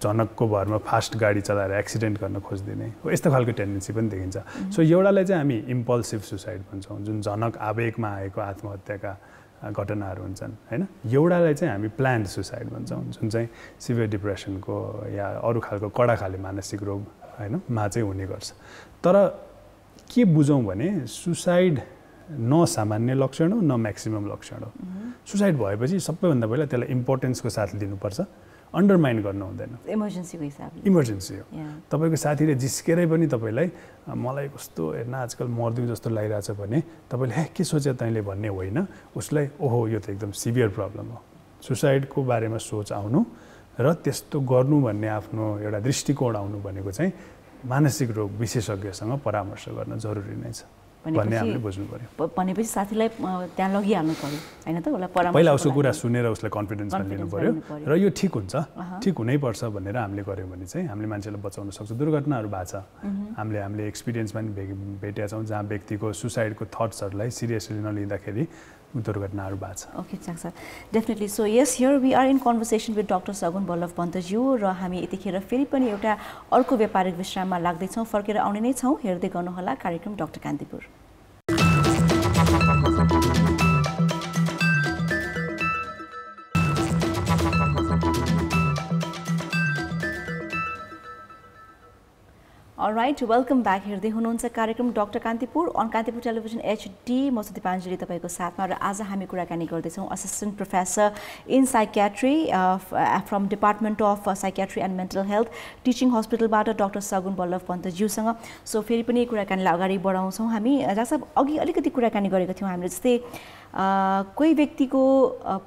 झनकको भरमा फास्ट गाडी चलाएर एक्सिडेन्ट गर्न खोजिदिने, यस्तो खालको टेन्डेन्सी पनि देखिन्छ। सो एउटालाई चाहिँ हामी इम्पल्सिभ सुसाइड भन्छौँ, जुन झनक आवेगमा आएको आत्महत्याका घटनाहरू हुन्छन् होइन। एउटालाई चाहिँ हामी प्लान्ड सुसाइड भन्छौँ, जुन चाहिँ सिभियर डिप्रेसनको या अरू खालको कडा खाले मानसिक रोग होइन मा चाहिँ हुने गर्छ। तर के बुझौँ भने सुसाइड न सामान्य लक्षण हो न म्याक्सिमम लक्षण हो। सुसाइड भएपछि सबैभन्दा पहिला त्यसलाई इम्पोर्टेन्सको साथ लिनुपर्छ, अन्डरमाइन गर्नु हुँदैन। इमर्जेन्सीको हिसाबले इमर्जेन्सी हो। तपाईँको साथीले जिस्केरै पनि तपाईँलाई मलाई कस्तो हेर्न आजकल मर्दिउँ जस्तो लागिरहेछ भने तपाईँले हे के सोचे तैँले भन्ने होइन, उसलाई ओहो यो त एकदम सिभियर प्रब्लम हो, सुसाइडको बारेमा सोच आउनु र त्यस्तो गर्नु भन्ने आफ्नो एउटा दृष्टिकोण आउनु भनेको चाहिँ मानसिक रोग विशेषज्ञसँग परामर्श गर्न जरुरी नै छ भन्ने हामीले बुझ्नु पर्यो। भनेपछि साथीलाई त्यहाँ लगिहाल्नु पर्यो होइन त, उसलाई परामर्श पहिला उसको कुरा सुनेर उसलाई कन्फिडेन्समा लिनु पर्यो र यो ठिक हुन्छ, ठिक हुनैपर्छ भनेर हामीले गऱ्यौँ भने चाहिँ हामीले मान्छेलाई बचाउन सक्छौँ। दुर्घटनाहरू भएको छ, हामीले एक्सपिरियन्समा पनि भेटेका छौँ जहाँ व्यक्तिको सुसाइडको थट्सहरूलाई सिरियसली नलिँदाखेरि दुर्घटनाहरू भएको छ। Okay sir, definitely. So yes, here we are in conversation with doctor Sagun Ballabh पन्तज्यू र हामी यतिखेर फेरि पनि एउटा अर्को व्यापारिक विश्राममा लाग्दैछौँ। फर्केर आउने नै छौँ। हेर्दै गर्नुहोला कार्यक्रम doctor Kantipur. Alright, welcome back. हेर्दै हुनुहुन्छ कार्यक्रम doctor Kantipur on Kantipur television HD। म सुदीप पाञ्जली तपाईँको साथमा र आज हामी कुराकानी गर्दैछौँ assistant professor in psychiatry from department of psychiatry and mental health teaching हस्पिटलबाट डक्टर सगुन बल्लभ पन्तज्यूसँग। सो फेरि पनि कुराकानीलाई अगाडि बढाउँछौँ हामी। डाक्टर साहब, अघि अलिकति कुराकानी गरेको थियौँ हामीले, जस्तै कोही व्यक्तिको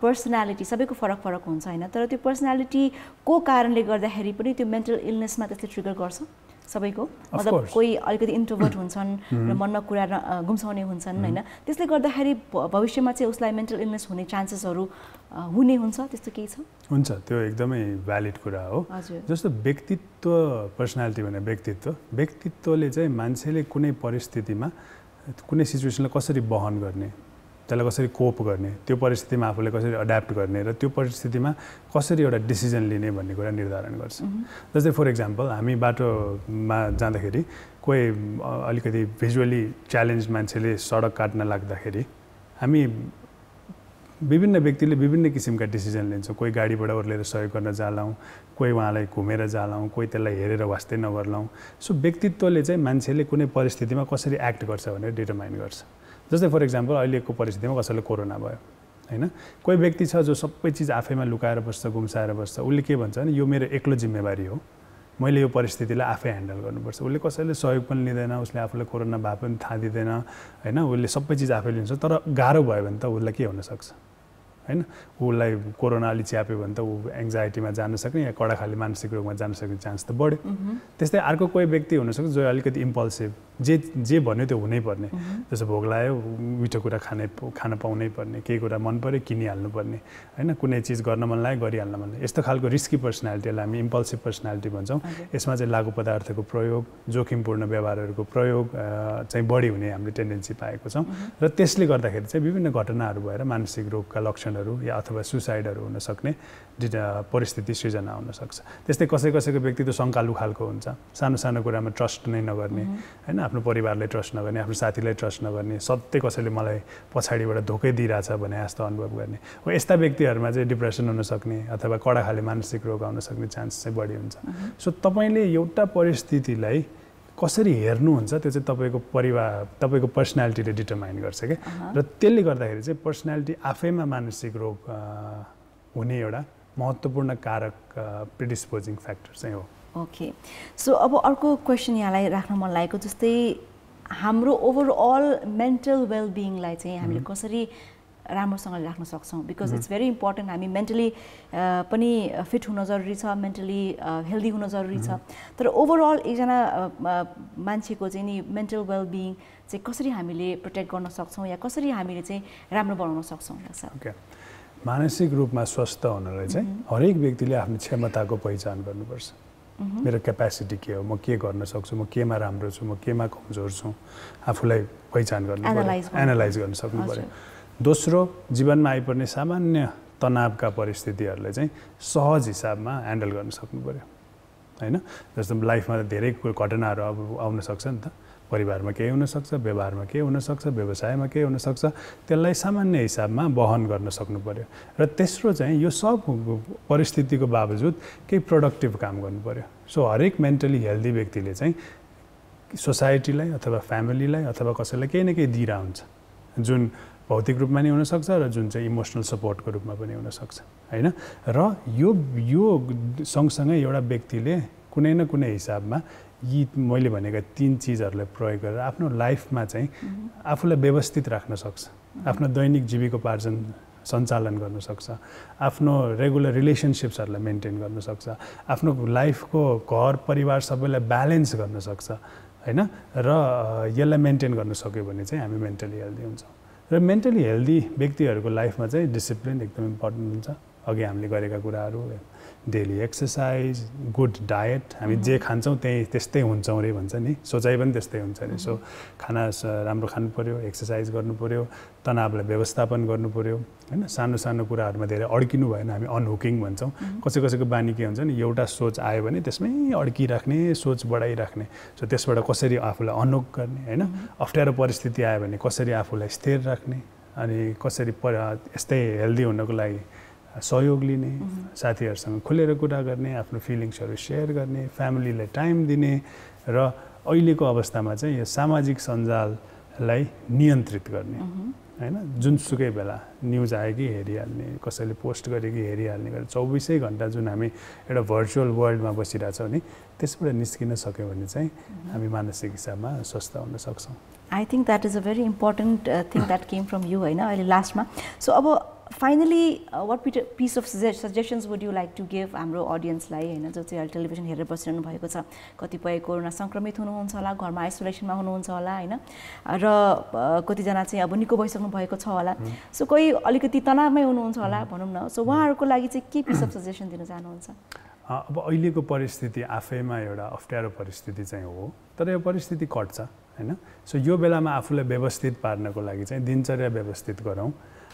पर्सनालिटी सबैको फरक फरक हुन्छ होइन, तर त्यो पर्सनालिटीको कारणले गर्दाखेरि पनि त्यो मेन्टल इलनेसमा त्यसले ट्रिगर गर्छ सबैको। मतलब कोही अलिकति इन्ट्रोभर्ट हुन्छन् र मनमा कुरा गुम्साउने हुन्छन् होइन, त्यसले गर्दाखेरि भविष्यमा चाहिँ उसलाई मेन्टल इलनेस हुने चान्सेसहरू हुने हुन्छ, त्यस्तो केही छ? हुन्छ, त्यो एकदमै भ्यालिड कुरा हो। जस्तो व्यक्तित्व, पर्सनालिटी भने व्यक्तित्वले चाहिँ मान्छेले कुनै परिस्थितिमा कुनै सिचुएसनलाई कसरी वहन गर्ने, त्यसलाई कसरी कोप गर्ने, त्यो परिस्थितिमा आफूले कसरी एड्याप्ट गर्ने र त्यो परिस्थितिमा कसरी एउटा डिसिजन लिने भन्ने कुरा निर्धारण गर्छ। जस्तै फर इक्जाम्पल हामी बाटोमा जाँदाखेरि कोही अलिकति भिजुअली च्यालेन्ज मान्छेले सडक काट्न लाग्दाखेरि हामी विभिन्न व्यक्तिले विभिन्न किसिमका डिसिजन लिन्छौँ। कोही गाडीबाट ओर्लेर सहयोग गर्न जालाउँ, कोही उहाँलाई घुमेर जालाउँ, कोही त्यसलाई हेरेर वास्तै नगर्लाउँ। सो व्यक्तित्वले चाहिँ मान्छेले कुनै परिस्थितिमा कसरी एक्ट गर्छ भनेर डिटरमाइन गर्छ। जस्तै फर इक्जाम्पल अहिलेको परिस्थितिमा कसैलाई कोरोना भयो होइन, कोही व्यक्ति छ जो सबै चिज आफैमा लुकाएर बस्छ, गुम्साएर बस्छ। उसले के भन्छ भने यो मेरो एक्लो जिम्मेवारी हो, मैले यो परिस्थितिलाई आफै ह्यान्डल गर्नुपर्छ। उसले कसैले सहयोग पनि लिँदैन, उसले आफूलाई कोरोना भए पनि थाहा दिँदैन होइन, उसले सबै चिज आफै लिन्छ। तर गाह्रो भयो भने त उसलाई के हुनसक्छ होइन, उसलाई कोरोना अलि च्याप्यो भने त ऊ एङ्जाइटीमा जान सक्ने या कडा खाली मानसिक रोगमा जान सक्ने चान्स त बढ्यो। त्यस्तै अर्को कोही व्यक्ति हुनसक्छ जो अलिकति इम्पल्सिभ, जे भन्यो त्यो हुनैपर्ने, जस्तो भोक लाग्यो मिठो कुरा खान पाउनै पर्ने, केही कुरा मन पऱ्यो किनिहाल्नु पर्ने होइन, कुनै चिज गर्न मन लाग्यो गरिहाल्न मन लाग्यो। यस्तो खालको रिस्की पर्सनालिटीलाई हामी इम्पल्सिभ पर्सनालिटी भन्छौँ। यसमा चाहिँ लागु पदार्थको प्रयोग, जोखिमपूर्ण व्यवहारहरूको प्रयोग चाहिँ बढी हुने हामीले टेन्डेन्सी पाएको छौँ र त्यसले गर्दाखेरि चाहिँ विभिन्न घटनाहरू भएर मानसिक रोगका लक्षणहरू या अथवा सुसाइडहरू हुन सक्ने परिस्थिति सृजना हुन सक्छ। त्यस्तै कसैको व्यक्ति त शङ्कालु खालको हुन्छ, सानो सानो कुरामा ट्रस्ट नै नगर्ने होइन, आफ्नो परिवारलाई ट्रस्ट नगर्ने, आफ्नो साथीलाई ट्रस्ट नगर्ने, सधैँ कसैले मलाई पछाडिबाट धोकै दिइरहेछ भने जस्तो अनुभव गर्ने हो। यस्ता व्यक्तिहरूमा चाहिँ डिप्रेसन हुनसक्ने अथवा कडा खाले मानसिक रोग आउन सक्ने चान्स चाहिँ बढी हुन्छ। सो तपाईँले एउटा परिस्थितिलाई कसरी हेर्नुहुन्छ त्यो चाहिँ तपाईँको परिवार, तपाईँको पर्सनालिटीले डिटरमाइन गर्छ क्या। र त्यसले गर्दाखेरि चाहिँ पर्सनालिटी आफैमा मानसिक रोग हुने एउटा महत्त्वपूर्ण कारक प्रिडिस्पोजिङ फ्याक्टर चाहिँ हो। ओके, सो अब अर्को क्वेसन यहाँलाई राख्न मन लागेको, जस्तै हाम्रो ओभरअल मेन्टल वेलबिङलाई चाहिँ हामीले कसरी राम्रोसँगले राख्न सक्छौँ? Because it's very important. हामी मेन्टली पनि फिट हुन जरुरी छ, मेन्टली हेल्दी हुन जरुरी छ, तर ओभरअल एकजना मान्छेको चाहिँ नि मेन्टल वेलबिङ चाहिँ कसरी हामीले प्रोटेक्ट गर्न सक्छौँ या कसरी हामीले चाहिँ राम्रो बनाउन सक्छौँ? ओके, मानसिक रूपमा स्वस्थ हुनलाई चाहिँ हरेक व्यक्तिले आफ्नो क्षमताको पहिचान गर्नुपर्छ। मेरो क्यापेसिटी के हो, म के गर्न सक्छु, म केमा राम्रो छु, म केमा कमजोर छु, आफूलाई पहिचान गर्नु पर्यो, एनालाइज गर्न सक्नु पर्यो। दोस्रो, जीवनमा आइपर्ने सामान्य तनावका परिस्थितिहरूलाई चाहिँ सहज हिसाबमा ह्यान्डल गर्न सक्नु पर्यो होइन। जस्तो लाइफमा धेरै घटनाहरू अब आउन सक्छ नि त, परिवारमा केही हुनसक्छ, व्यवहारमा केही हुनसक्छ, व्यवसायमा केही हुनसक्छ, त्यसलाई सामान्य हिसाबमा वहन गर्न सक्नु पर्यो। र तेस्रो चाहिँ यो सब परिस्थितिको बावजुद केही प्रोडक्टिभ काम गर्नु पर्यो। सो हरेक मेन्टली हेल्दी व्यक्तिले चाहिँ सोसाइटीलाई अथवा फ्यामिलीलाई अथवा कसैलाई केही न केही दिइरह हुन्छ जुन भौतिक रूपमा नि हुनसक्छ र जुन चाहिँ इमोसनल सपोर्टको रूपमा पनि हुनसक्छ होइन। र यो सँगसँगै एउटा व्यक्तिले कुनै न कुनै हिसाबमा यी मैले भनेका 3 चिजहरूलाई प्रयोग गरेर आफ्नो लाइफमा चाहिँ आफूलाई व्यवस्थित राख्न सक्छ, आफ्नो दैनिक जीविकोपार्जन सञ्चालन गर्न सक्छ, आफ्नो रेगुलर रिलेसनसिप्सहरूलाई मेन्टेन गर्न सक्छ, आफ्नो लाइफको घर परिवार सबैलाई ब्यालेन्स गर्न सक्छ होइन। र यसलाई मेन्टेन गर्न सक्यो भने चाहिँ हामी मेन्टली हेल्दी हुन्छौँ। र मेन्टली हेल्दी व्यक्तिहरूको लाइफमा चाहिँ डिसिप्लिन एकदम इम्पोर्टेन्ट हुन्छ। अघि हामीले गरेका कुराहरू, डेली एक्सर्साइज, गुड डायट, हामी जे खान्छौँ त्यस्तै हुन्छौँ रे भन्छ नि, सोचाइ पनि त्यस्तै हुन्छ अरे। सो खाना राम्रो खानु पऱ्यो, एक्सर्साइज गर्नु पऱ्यो, तनावलाई व्यवस्थापन गर्नु पऱ्यो होइन। सानो सानो कुराहरूमा धेरै अड्किनु भएन, हामी अनहुकिङ भन्छौँ। कसैको बानी के हुन्छ नि, एउटा सोच आयो भने त्यसमै अड्किराख्ने, सोच बढाइराख्ने। सो त्यसबाट कसरी आफूलाई अनहुक गर्ने होइन, अप्ठ्यारो परिस्थिति आयो भने कसरी आफूलाई स्थिर राख्ने, अनि कसरी यस्तै हेल्दी हुनको लागि सहयोग लिने, साथीहरूसँग खुलेर कुरा गर्ने, आफ्नो फिलिङ्सहरू सेयर गर्ने, फ्यामिलीलाई टाइम दिने। र अहिलेको अवस्थामा चाहिँ यो सामाजिक सञ्जाललाई नियन्त्रित गर्ने होइन। जुनसुकै बेला न्युज आयो कि हेरिहाल्ने, कसैले पोस्ट गरे कि हेरिहाल्ने गरेर 24 घन्टा जुन हामी एउटा भर्चुअल वर्ल्डमा बसिरहेछौँ नि, त्यसबाट निस्किन सक्यौँ भने चाहिँ हामी मानसिक हिसाबमा स्वस्थ हुन सक्छौँ। I think that is a very important thing that came from you होइन अहिले लास्टमा। सो अब finally what piece of suggestions would you like to give हाम्रो अडियन्सलाई होइन, जो चाहिँ अहिले टेलिभिजन हेरेर बसिरहनु भएको छ, कतिपय कोरोना सङ्क्रमित हुनुहुन्छ होला, घरमा आइसोलेसनमा हुनुहुन्छ होला होइन, र कतिजना चाहिँ अब निको भइसक्नु भएको छ होला। सो कोही अलिकति तनावमै हुनुहुन्छ होला भनौँ न। सो उहाँहरूको लागि चाहिँ के पिस अफ सजेसन दिन चाहनुहुन्छ? अब अहिलेको परिस्थिति आफैमा एउटा अप्ठ्यारो परिस्थिति चाहिँ हो, तर यो परिस्थिति कट्छ होइन। सो यो बेलामा आफूलाई व्यवस्थित पार्नको लागि चाहिँ दिनचर्या व्यवस्थित गरौँ,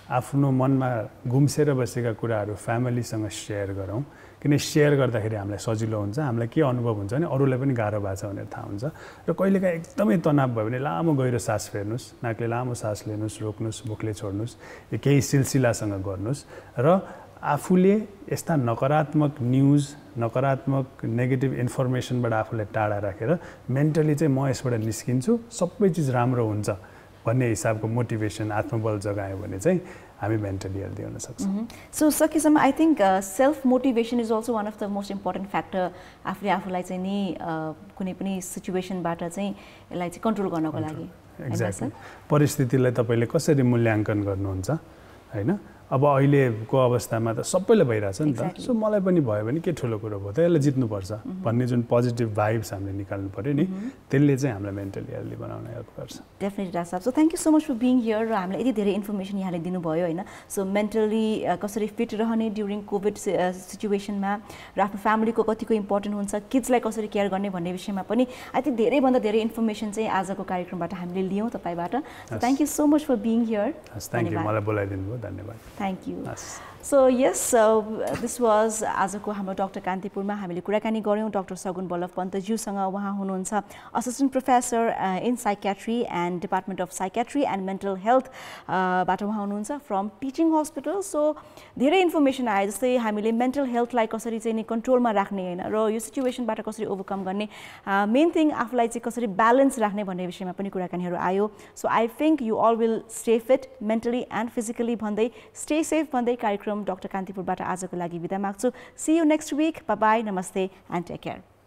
आफ्नो मनमा गुम्सेर बसेका कुराहरू फ्यामिलीसँग सेयर गरौँ, किन सेयर गर्दाखेरि हामीलाई सजिलो हुन्छ, हामीलाई के अनुभव हुन्छ भने अरूलाई पनि गाह्रो भएको छ भनेर थाहा हुन्छ। र कहिलेकाहीँ एकदमै तनाव भयो भने लामो गहिरो सास फेर्नुहोस्, नाकले लामो सास लिनुहोस्, रोक्नुहोस्, मुखले छोड्नुहोस्, केही सिलसिलासँग गर्नुहोस्। र आफूले यस्ता नकारात्मक न्युज, नकारात्मक नेगेटिभ इन्फर्मेसनबाट आफूलाई टाढा राखेर मेन्टली चाहिँ म यसबाट निस्किन्छु, सबै चिज राम्रो हुन्छ भन्ने हिसाबको मोटिभेसन, आत्मबल जगायो भने चाहिँ हामी मेन्टली हेल्दी हुन सक्छौँ। सो सकेसम्म I think self motivation is also one of the most important factor आफूलाई चाहिँ नि कुनै पनि सिचुएसनबाट चाहिँ यसलाई चाहिँ कन्ट्रोल गर्नको लागि। एक्ज्याक्टली, परिस्थितिलाई तपाईँले कसरी मूल्याङ्कन गर्नुहुन्छ होइन। अब अहिलेको अवस्थामा त सबैलाई भइरहेछ नि त। सो मलाई पनि भयो भने के ठुलो कुरो भयो त, यसलाई जित्नुपर्छ भन्ने जुन पोजिटिभ भाइब्स हामीले निकाल्नु पऱ्यो नि, त्यसले चाहिँ हामीलाई मेन्टली हेल्दी बनाउन हेल्प गर्छ। डेफिनेटली राज साहब, so thank you so much for being here. र हामीलाई यति धेरै इन्फर्मेसन यहाँले दिनुभयो होइन। सो मेन्टली कसरी फिट रहने ड्युरिङ कोभिड सिचुएसनमा, र आफ्नो फ्यामिलीको कतिको इम्पोर्टेन्ट हुन्छ, किड्सलाई कसरी केयर गर्ने भन्ने विषयमा पनि आई थिङ्क धेरैभन्दा धेरै इन्फर्मेसन चाहिँ आजको कार्यक्रमबाट हामीले लियौँ तपाईँबाट। Thank you so much for being here. Thank you, मलाई बोलाइदिनु भयो, धन्यवाद। Thank you. So yes, this was आजको हाम्रो डाक्टर कान्तिपुरमा हामीले कुराकानी गऱ्यौँ डाक्टर सगुन बल्लभ पन्तज्यूसँग। उहाँ हुनुहुन्छ assistant professor in psychiatry and department of psychiatry and mental health बाट उहाँ हुनुहुन्छ फ्रम टिचिङ हस्पिटल। सो धेरै इन्फर्मेसन आयो, जस्तै हामीले मेन्टल हेल्थलाई कसरी चाहिँ नि कन्ट्रोलमा राख्ने होइन, र यो सिचुएसनबाट कसरी ओभरकम गर्ने, मेन थिङ आफूलाई चाहिँ कसरी ब्यालेन्स राख्ने भन्ने विषयमा पनि कुराकानीहरू आयो। So I think you all will stay fit mentally and physically भन्दै स्टे सेफ भन्दै कार्यक्रम डाक्टर कान्तिपुरबाट आजको लागि बिदा माग्छु। See you next week. Bye bye, नमस्ते एन्ड टेक केयर।